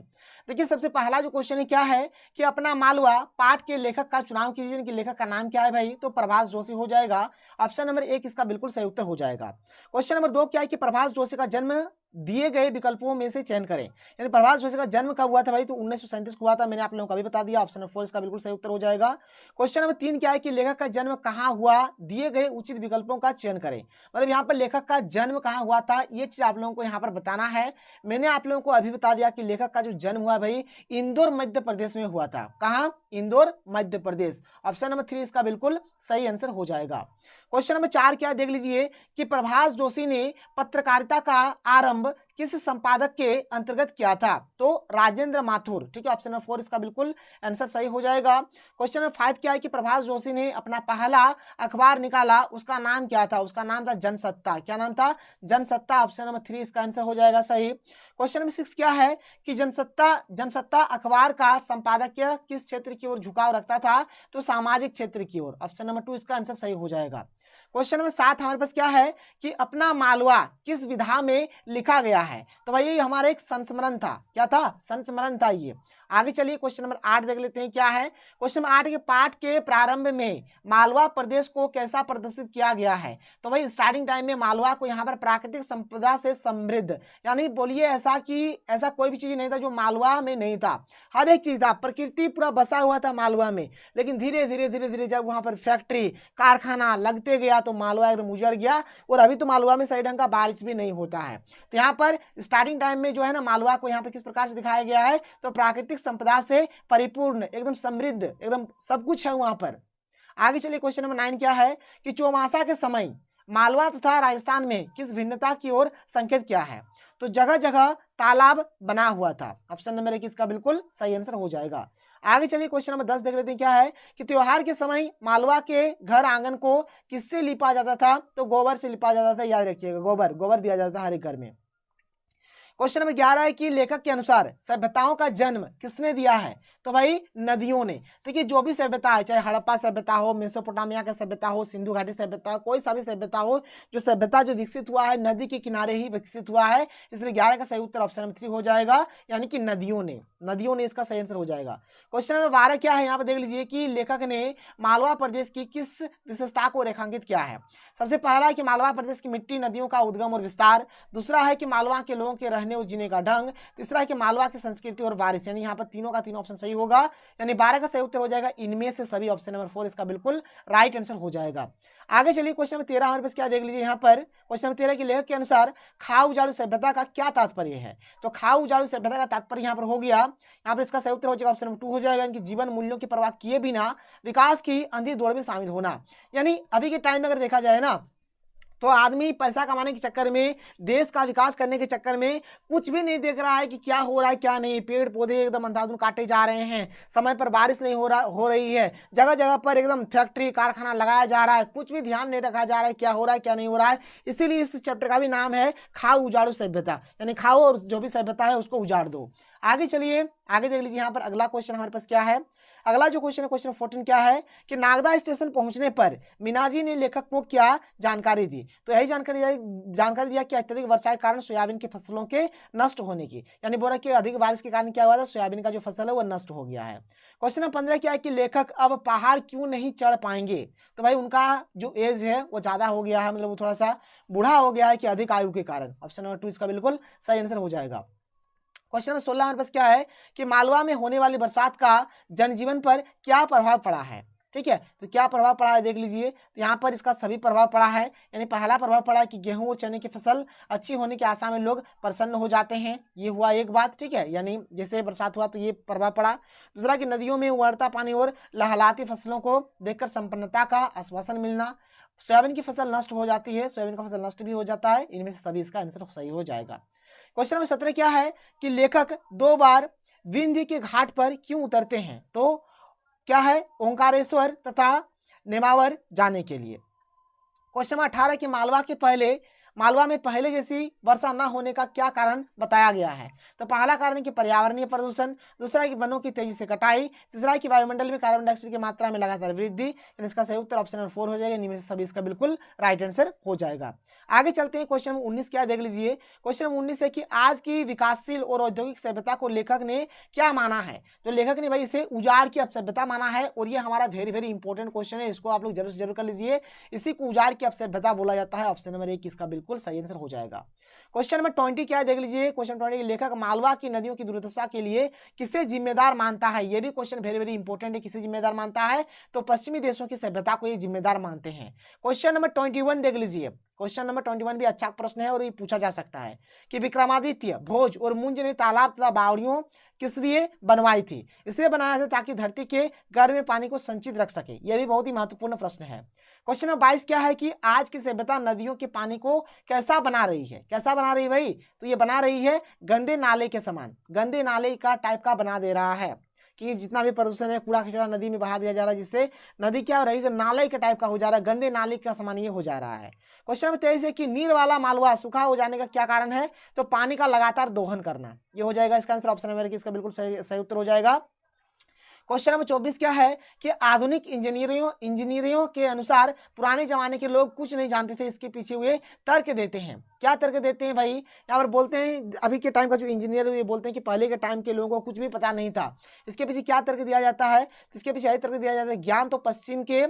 देखिए सबसे पहला जो क्वेश्चन है क्या है कि अपना मालवा पाठ के लेखक का चुनाव कीजिए। कि लेखक का नाम क्या है भाई? तो प्रभास जोशी हो जाएगा। ऑप्शन नंबर 1 इसका बिल्कुल सही उत्तर हो जाएगा। क्वेश्चन नंबर 2 क्या है कि प्रभास जोशी का जन्म दिए गए विकल्पों में से चयन करें। यानी प्रभास जोशी का जन्म कब हुआ था भाई? तो 1937 को हुआ था। मैंने आप लोगों को अभी बता दिया। ऑप्शन नंबर 4 इसका बिल्कुल सही उत्तर हो जाएगा। क्वेश्चन नंबर 3 क्या है कि लेखक का जन्म कहाँ हुआ? दिए गए उचित विकल्पों का चयन करें। मतलब यहाँ पर लेखक का जन्म कहाँ हुआ था, ये चीज आप लोगों को यहाँ पर बताना है। मैंने आप लोगों को अभी बता दिया कि लेखक का जो जन्म हुआ भाई इंदौर मध्य प्रदेश में हुआ था। कहाँ? इंदौर मध्य प्रदेश। ऑप्शन नंबर 3 इसका बिल्कुल सही आंसर हो जाएगा। क्वेश्चन नंबर 4 क्या देख लीजिए कि प्रभास जोशी ने पत्रकारिता का आरंभ किस संपादक के अंतर्गत किया था? तो राजेंद्र माथुर। ठीक है, ऑप्शन नंबर 4 इसका बिल्कुल आंसर सही हो जाएगा। क्वेश्चन नंबर 5 क्या है कि प्रभास जोशी ने अपना पहला अखबार निकाला, उसका नाम क्या था? उसका नाम था जनसत्ता। क्या नाम था? जनसत्ता। ऑप्शन नंबर 3 इसका आंसर हो जाएगा सही। क्वेश्चन नंबर 6 क्या है कि जनसत्ता अखबार का संपादकीय किस क्षेत्र की ओर झुकाव रखता था? तो सामाजिक क्षेत्र की ओर। ऑप्शन नंबर 2 इसका आंसर सही हो जाएगा। क्वेश्चन नंबर 7 हमारे पास क्या है कि अपना मालवा किस विधा में लिखा गया है? तो भाई ये हमारा एक संस्मरण था। क्या था? संस्मरण था ये। आगे चलिए क्वेश्चन नंबर 8 देख लेते हैं क्या है। क्वेश्चन नंबर 8 के पाठ के प्रारंभ में मालवा प्रदेश को कैसा प्रदर्शित किया गया है? तो भाई स्टार्टिंग टाइम में मालवा को यहाँ पर प्राकृतिक संपदा से समृद्ध, यानी बोलिए ऐसा कि ऐसा कोई भी चीज नहीं था जो मालवा में नहीं था। हर एक चीज था, प्रकृति पूरा बसा हुआ था मालवा में। लेकिन धीरे धीरे धीरे धीरे जब वहां पर फैक्ट्री कारखाना लगते गया तो मालवा एकदम उजड़ गया। और अभी तो मालवा में सही ढंग का बारिश भी नहीं होता है। तो यहाँ पर स्टार्टिंग टाइम में जो है ना मालवा को यहाँ पर किस प्रकार से दिखाया गया है? तो प्राकृतिक संपदा से परिपूर्ण, एकदम समृद्ध, एकदम सब कुछ है वहां पर। आगे चलिए क्वेश्चन नंबर 9 क्या है कि चौमासा के समय मालवा तथा राजस्थान में किस भिन्नता की ओर संकेत किया है? तो जगह जगह तालाब बना हुआ था। ऑप्शन नंबर 1 इसका बिल्कुल सही आंसर हो जाएगा। आगे चलिए क्वेश्चन नंबर 10 देख लेते हैं क्या है कि त्योहार के समय मालवा के घर आंगन को किससे लिपा जाता था? तो गोबर से लिपा जाता था। याद रखिएगा, गोबर गोबर दिया जाता था हर एक घर में। क्वेश्चन नंबर 11 है कि लेखक के अनुसार सभ्यताओं का जन्म किसने दिया है? तो भाई नदियों ने। देखिए जो भी सभ्यता है, चाहे हड़प्पा सभ्यता हो, मेसोपोटामिया का सभ्यता हो, सिंधु घाटी सभ्यता हो, कोई सा भी सभ्यता हो, जो सभ्यता जो विकसित हुआ है नदी के किनारे ही विकसित हुआ है। इसलिए 11 का सही उत्तर ऑप्शन नंबर 3 हो जाएगा, यानी कि नदियों ने। नदियों ने इसका सही आंसर हो जाएगा। क्वेश्चन नंबर 12 क्या है यहाँ पर देख लीजिए कि लेखक ने मालवा प्रदेश की किस विशेषता को रेखांकित किया है? सबसे पहला है कि मालवा प्रदेश की मिट्टी, नदियों का उद्गम और विस्तार। दूसरा है कि मालवा के लोगों के रहने और जीने का ढंग। तीसरा है कि मालवा की संस्कृति और बारिश। यानी यहाँ पर तीनों का तीनों ऑप्शन सही होगा, यानी 12 का सही उत्तर हो जाएगा इनमें से सभी। ऑप्शन नंबर 4 इसका बिल्कुल राइट आंसर हो जाएगा। आगे चलिए क्वेश्चन नंबर 13 हमारे पास क्या देख लीजिए यहाँ पर। क्वेश्चन नंबर 13 के लेखक के अनुसार खाऊ उजाड़ू सभ्यता का क्या तात्पर्य है? तो खाऊ उजाड़ू सभ्यता का तात्पर्य यहाँ पर हो गया, यहाँ पर इसका सही उत्तर हो जाएगा ऑप्शन नंबर 2 हो जाएगा, इनकी जीवन मूल्यों की परवाह किए बिना विकास की अंधी दौड़ में शामिल होना। यानी अभी के टाइम में अगर देखा जाए ना तो आदमी पैसा कमाने के चक्कर में, देश का विकास करने के चक्कर में कुछ भी नहीं देख रहा है कि क्या हो रहा है क्या नहीं। पेड़ पौधे एकदम अंधाधुंध काटे जा रहे हैं, समय पर बारिश नहीं हो रही है, जगह जगह पर एकदम फैक्ट्री कारखाना लगाया जा रहा है, कुछ भी ध्यान नहीं रखा जा रहा है क्या हो रहा है क्या नहीं हो रहा है। इसीलिए इस चैप्टर का भी नाम है खाओ उजाड़ो सभ्यता, यानी खाओ और जो भी सभ्यता है उसको उजाड़ दो। आगे चलिए आगे देख लीजिए यहाँ पर अगला क्वेश्चन हमारे पास क्या है। अगला जो क्वेश्चन है क्वेश्चन 14 क्या है कि नागदा स्टेशन पहुंचने पर मीनाजी ने लेखक को क्या जानकारी दी? तो यही जानकारी दिया कि अत्यधिक वर्षा के कारण सोयाबीन की फसलों के नष्ट होने की, यानी बोला कि अधिक बारिश के कारण क्या हुआ था, सोयाबीन का जो फसल है वो नष्ट हो गया है। क्वेश्चन नंबर 15 क्या है कि लेखक अब पहाड़ क्यों नहीं चढ़ पाएंगे? तो भाई उनका जो एज है वो ज्यादा हो गया है, मतलब वो थोड़ा सा बूढ़ा हो गया है कि अधिक आयु के कारण। ऑप्शन नंबर 2 इसका बिल्कुल सही आंसर हो जाएगा। क्वेश्चन नंबर 16 हमारे पास क्या है कि मालवा में होने वाली बरसात का जनजीवन पर क्या प्रभाव पड़ा है? ठीक है, तो क्या प्रभाव पड़ा है देख लीजिए। तो यहाँ पर इसका सभी प्रभाव पड़ा है, यानी पहला प्रभाव पड़ा है कि गेहूं और चने की फसल अच्छी होने की आशा में लोग प्रसन्न हो जाते हैं, ये हुआ एक बात। ठीक है, यानी जैसे बरसात हुआ तो ये प्रभाव पड़ा। दूसरा कि नदियों में उबलता पानी और लहलाती फसलों को देखकर संपन्नता का आश्वासन मिलना। सोयाबीन की फसल नष्ट हो जाती है, सोयाबीन का फसल नष्ट भी हो जाता है, इनमें से सभी इसका आंसर सही हो जाएगा। क्वेश्चन नंबर 17 क्या है कि लेखक 2 बार विंध्य के घाट पर क्यों उतरते हैं? तो क्या है? ओंकारेश्वर तथा नेमावर जाने के लिए। क्वेश्चन नंबर 18 कि मालवा में पहले जैसी वर्षा न होने का क्या कारण बताया गया है? तो पहला कारण है कि पर्यावरणीय प्रदूषण, दूसरा है कि वनों की तेजी से कटाई, तीसरा है कि वायुमंडल में कार्बन डाइऑक्साइड की मात्रा में लगातार वृद्धि। इसका सही उत्तर ऑप्शन नंबर 4 हो जाएगा। इनमें से सभी इसका बिल्कुल राइट आंसर हो जाएगा। आगे चलते हैं, क्वेश्चन नंबर 19 क्या देख लीजिए। क्वेश्चन नंबर 19 है कि आज की विकासशील और औद्योगिक सभ्यता को लेखक ने क्या माना है? तो लेखक ने भाई इसे उजाड़ की सभ्यता माना है, और ये हमारा वेरी वेरी इंपॉर्टेंट क्वेश्चन है, इसको आप लोग जरूर से जरूर कर लीजिए। इसी को उजाड़ की सभ्यता बोला जाता है। ऑप्शन नंबर 1 इसका बिल्कुल सही आंसर हो जाएगा। क्वेश्चन नंबर 20 क्या है देख लीजिए। क्वेश्चन 20 लेखक मालवा की नदियों की दुर्दशा के लिए किसे जिम्मेदार मानता है? ये भी क्वेश्चन वेरी वेरी इंपॉर्टेंट है। किसे जिम्मेदार मानता है? तो पश्चिमी देशों की सभ्यता को ये जिम्मेदार मानते हैं। क्वेश्चन नंबर 21 देख लीजिए। क्वेश्चन नंबर 21 भी अच्छा प्रश्न है और ये पूछा जा सकता है कि विक्रमादित्य, भोज और मुंज ने तालाब तथा बावड़ियों किस लिए बनवाई थी? इसलिए बनाया था ताकि धरती के गर्भ में पानी को संचित रख सके। यह भी बहुत ही महत्वपूर्ण प्रश्न है। क्वेश्चन नंबर 22 क्या है कि आज की सभ्यता नदियों के पानी को कैसा बना रही है? कैसा बना रही है भाई? तो ये बना रही है गंदे नाले के समान, गंदे नाले का टाइप का बना दे रहा है कि जितना भी प्रदूषण है, कूड़ा कचरा नदी में बहा दिया जा रहा है, जिससे नदी क्या हो रही है? नाले के टाइप का हो जा रहा है, गंदे नाले का समान ये हो जा रहा है। क्वेश्चन नंबर 23 है कि नीर वाला मालवा सूखा हो जाने का क्या कारण है? तो पानी का लगातार दोहन करना, ये हो जाएगा इसका आंसर। ऑप्शन नंबर 1 इसका बिल्कुल सही उत्तर हो जाएगा। क्वेश्चन नंबर 24 क्या है कि आधुनिक इंजीनियरों के अनुसार पुराने जमाने के लोग कुछ नहीं जानते थे, इसके पीछे हुए तर्क देते हैं। क्या तर्क देते हैं भाई? यहाँ पर बोलते हैं अभी के टाइम का जो इंजीनियर ये बोलते हैं कि पहले के टाइम के लोगों को कुछ भी पता नहीं था। इसके पीछे क्या तर्क दिया जाता है? तो इसके पीछे यही तर्क दिया जाता है, ज्ञान तो पश्चिम के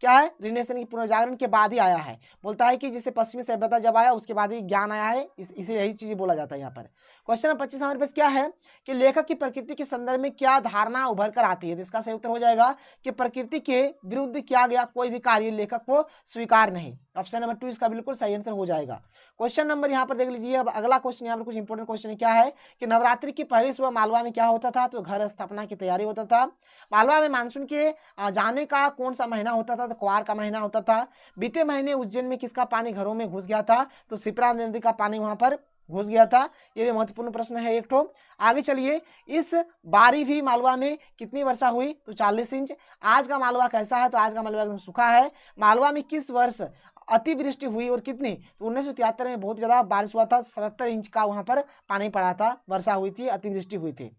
क्या है? रिनेशन की पुनर्जागरण के बाद ही आया है। बोलता है कि जिससे पश्चिमी सभ्यता जब आया उसके बाद ही ज्ञान आया है, इसे यही चीज बोला जाता है यहाँ पर। क्वेश्चन नंबर 25 हमारे पास क्या है कि लेखक की प्रकृति के संदर्भ में क्या धारणा उभर कर आती है? तो इसका सही उत्तर हो जाएगा कि प्रकृति के विरुद्ध किया गया कोई भी कार्य लेखक को स्वीकार नहीं। ऑप्शन नंबर 2 इसका बिल्कुल सही आंसर हो जाएगा। क्वेश्चन नंबर यहाँ पर देख लीजिए। अब अगला क्वेश्चन यहाँ पर कुछ इंपॉर्टेंट क्वेश्चन क्या है कि नवरात्रि की पहली सुबह मालवा में क्या होता था? तो घर स्थापना की तैयारी होता था। मालवा में मानसून के जाने का कौन सा महीना होता था? तो क्वार का महीना होता था। बीते महीने उज्जैन में किसका पानी घरों में घुस गया था? तो शिप्रा नदी का पानी वहां पर घुस गया था। ये भी महत्वपूर्ण प्रश्न है एक ठो। आगे चलिए, इस बारी भी मालवा में कितनी वर्षा हुई? तो 40 इंच। आज का मालवा कैसा है? तो आज का मालवा एकदम सूखा है। मालवा में किस वर्ष अतिवृष्टि हुई और कितनी? तो 1973 में बहुत ज्यादा बारिश हुआ था, 77 इंच का वहां पर पानी पड़ा था, वर्षा हुई थी, अतिवृष्टि हुई थी।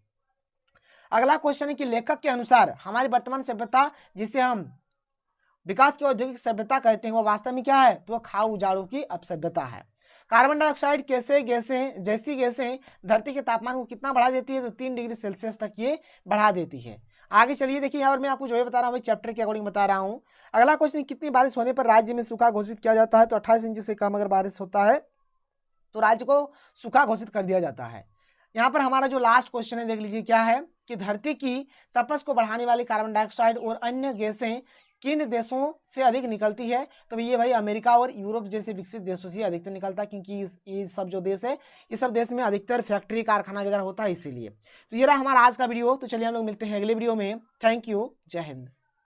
अगला क्वेश्चन है कि लेखक के अनुसार हमारी वर्तमान सभ्यता जिसे हम विकास की औद्योगिक सभ्यता कहते हैं वो वास्तव में क्या है? तो वो खाऊ उजाड़ों की अपसभ्यता है। कार्बन डाइऑक्साइड जैसी गैसें धरती के तापमान को कितना बढ़ा देती है? तो 3 डिग्री सेल्सियस तक ये बढ़ा देती है। आगे चलिए देखिए, यहाँ पर मैं आपको जो बता रहा हूँ चैप्टर के अकॉर्डिंग बता रहा हूँ। अगला क्वेश्चन, कितनी बारिश होने पर राज्य में सूखा घोषित किया जाता है? तो 28 इंच से कम अगर बारिश होता है तो राज्य को सूखा घोषित कर दिया जाता है। यहाँ पर हमारा जो लास्ट क्वेश्चन है देख लीजिए क्या है कि धरती की तपश को बढ़ाने वाली कार्बन डाइऑक्साइड और अन्य गैसें किन देशों से अधिक निकलती है? तो ये भाई अमेरिका और यूरोप जैसे विकसित देशों से अधिकतर निकलता है, क्योंकि ये सब जो देश है ये सब देश में अधिकतर फैक्ट्री कारखाना वगैरह होता है, इसीलिए। तो ये रहा हमारा आज का वीडियो। तो चलिए हम लोग मिलते हैं अगले वीडियो में। थैंक यू, जय हिंद।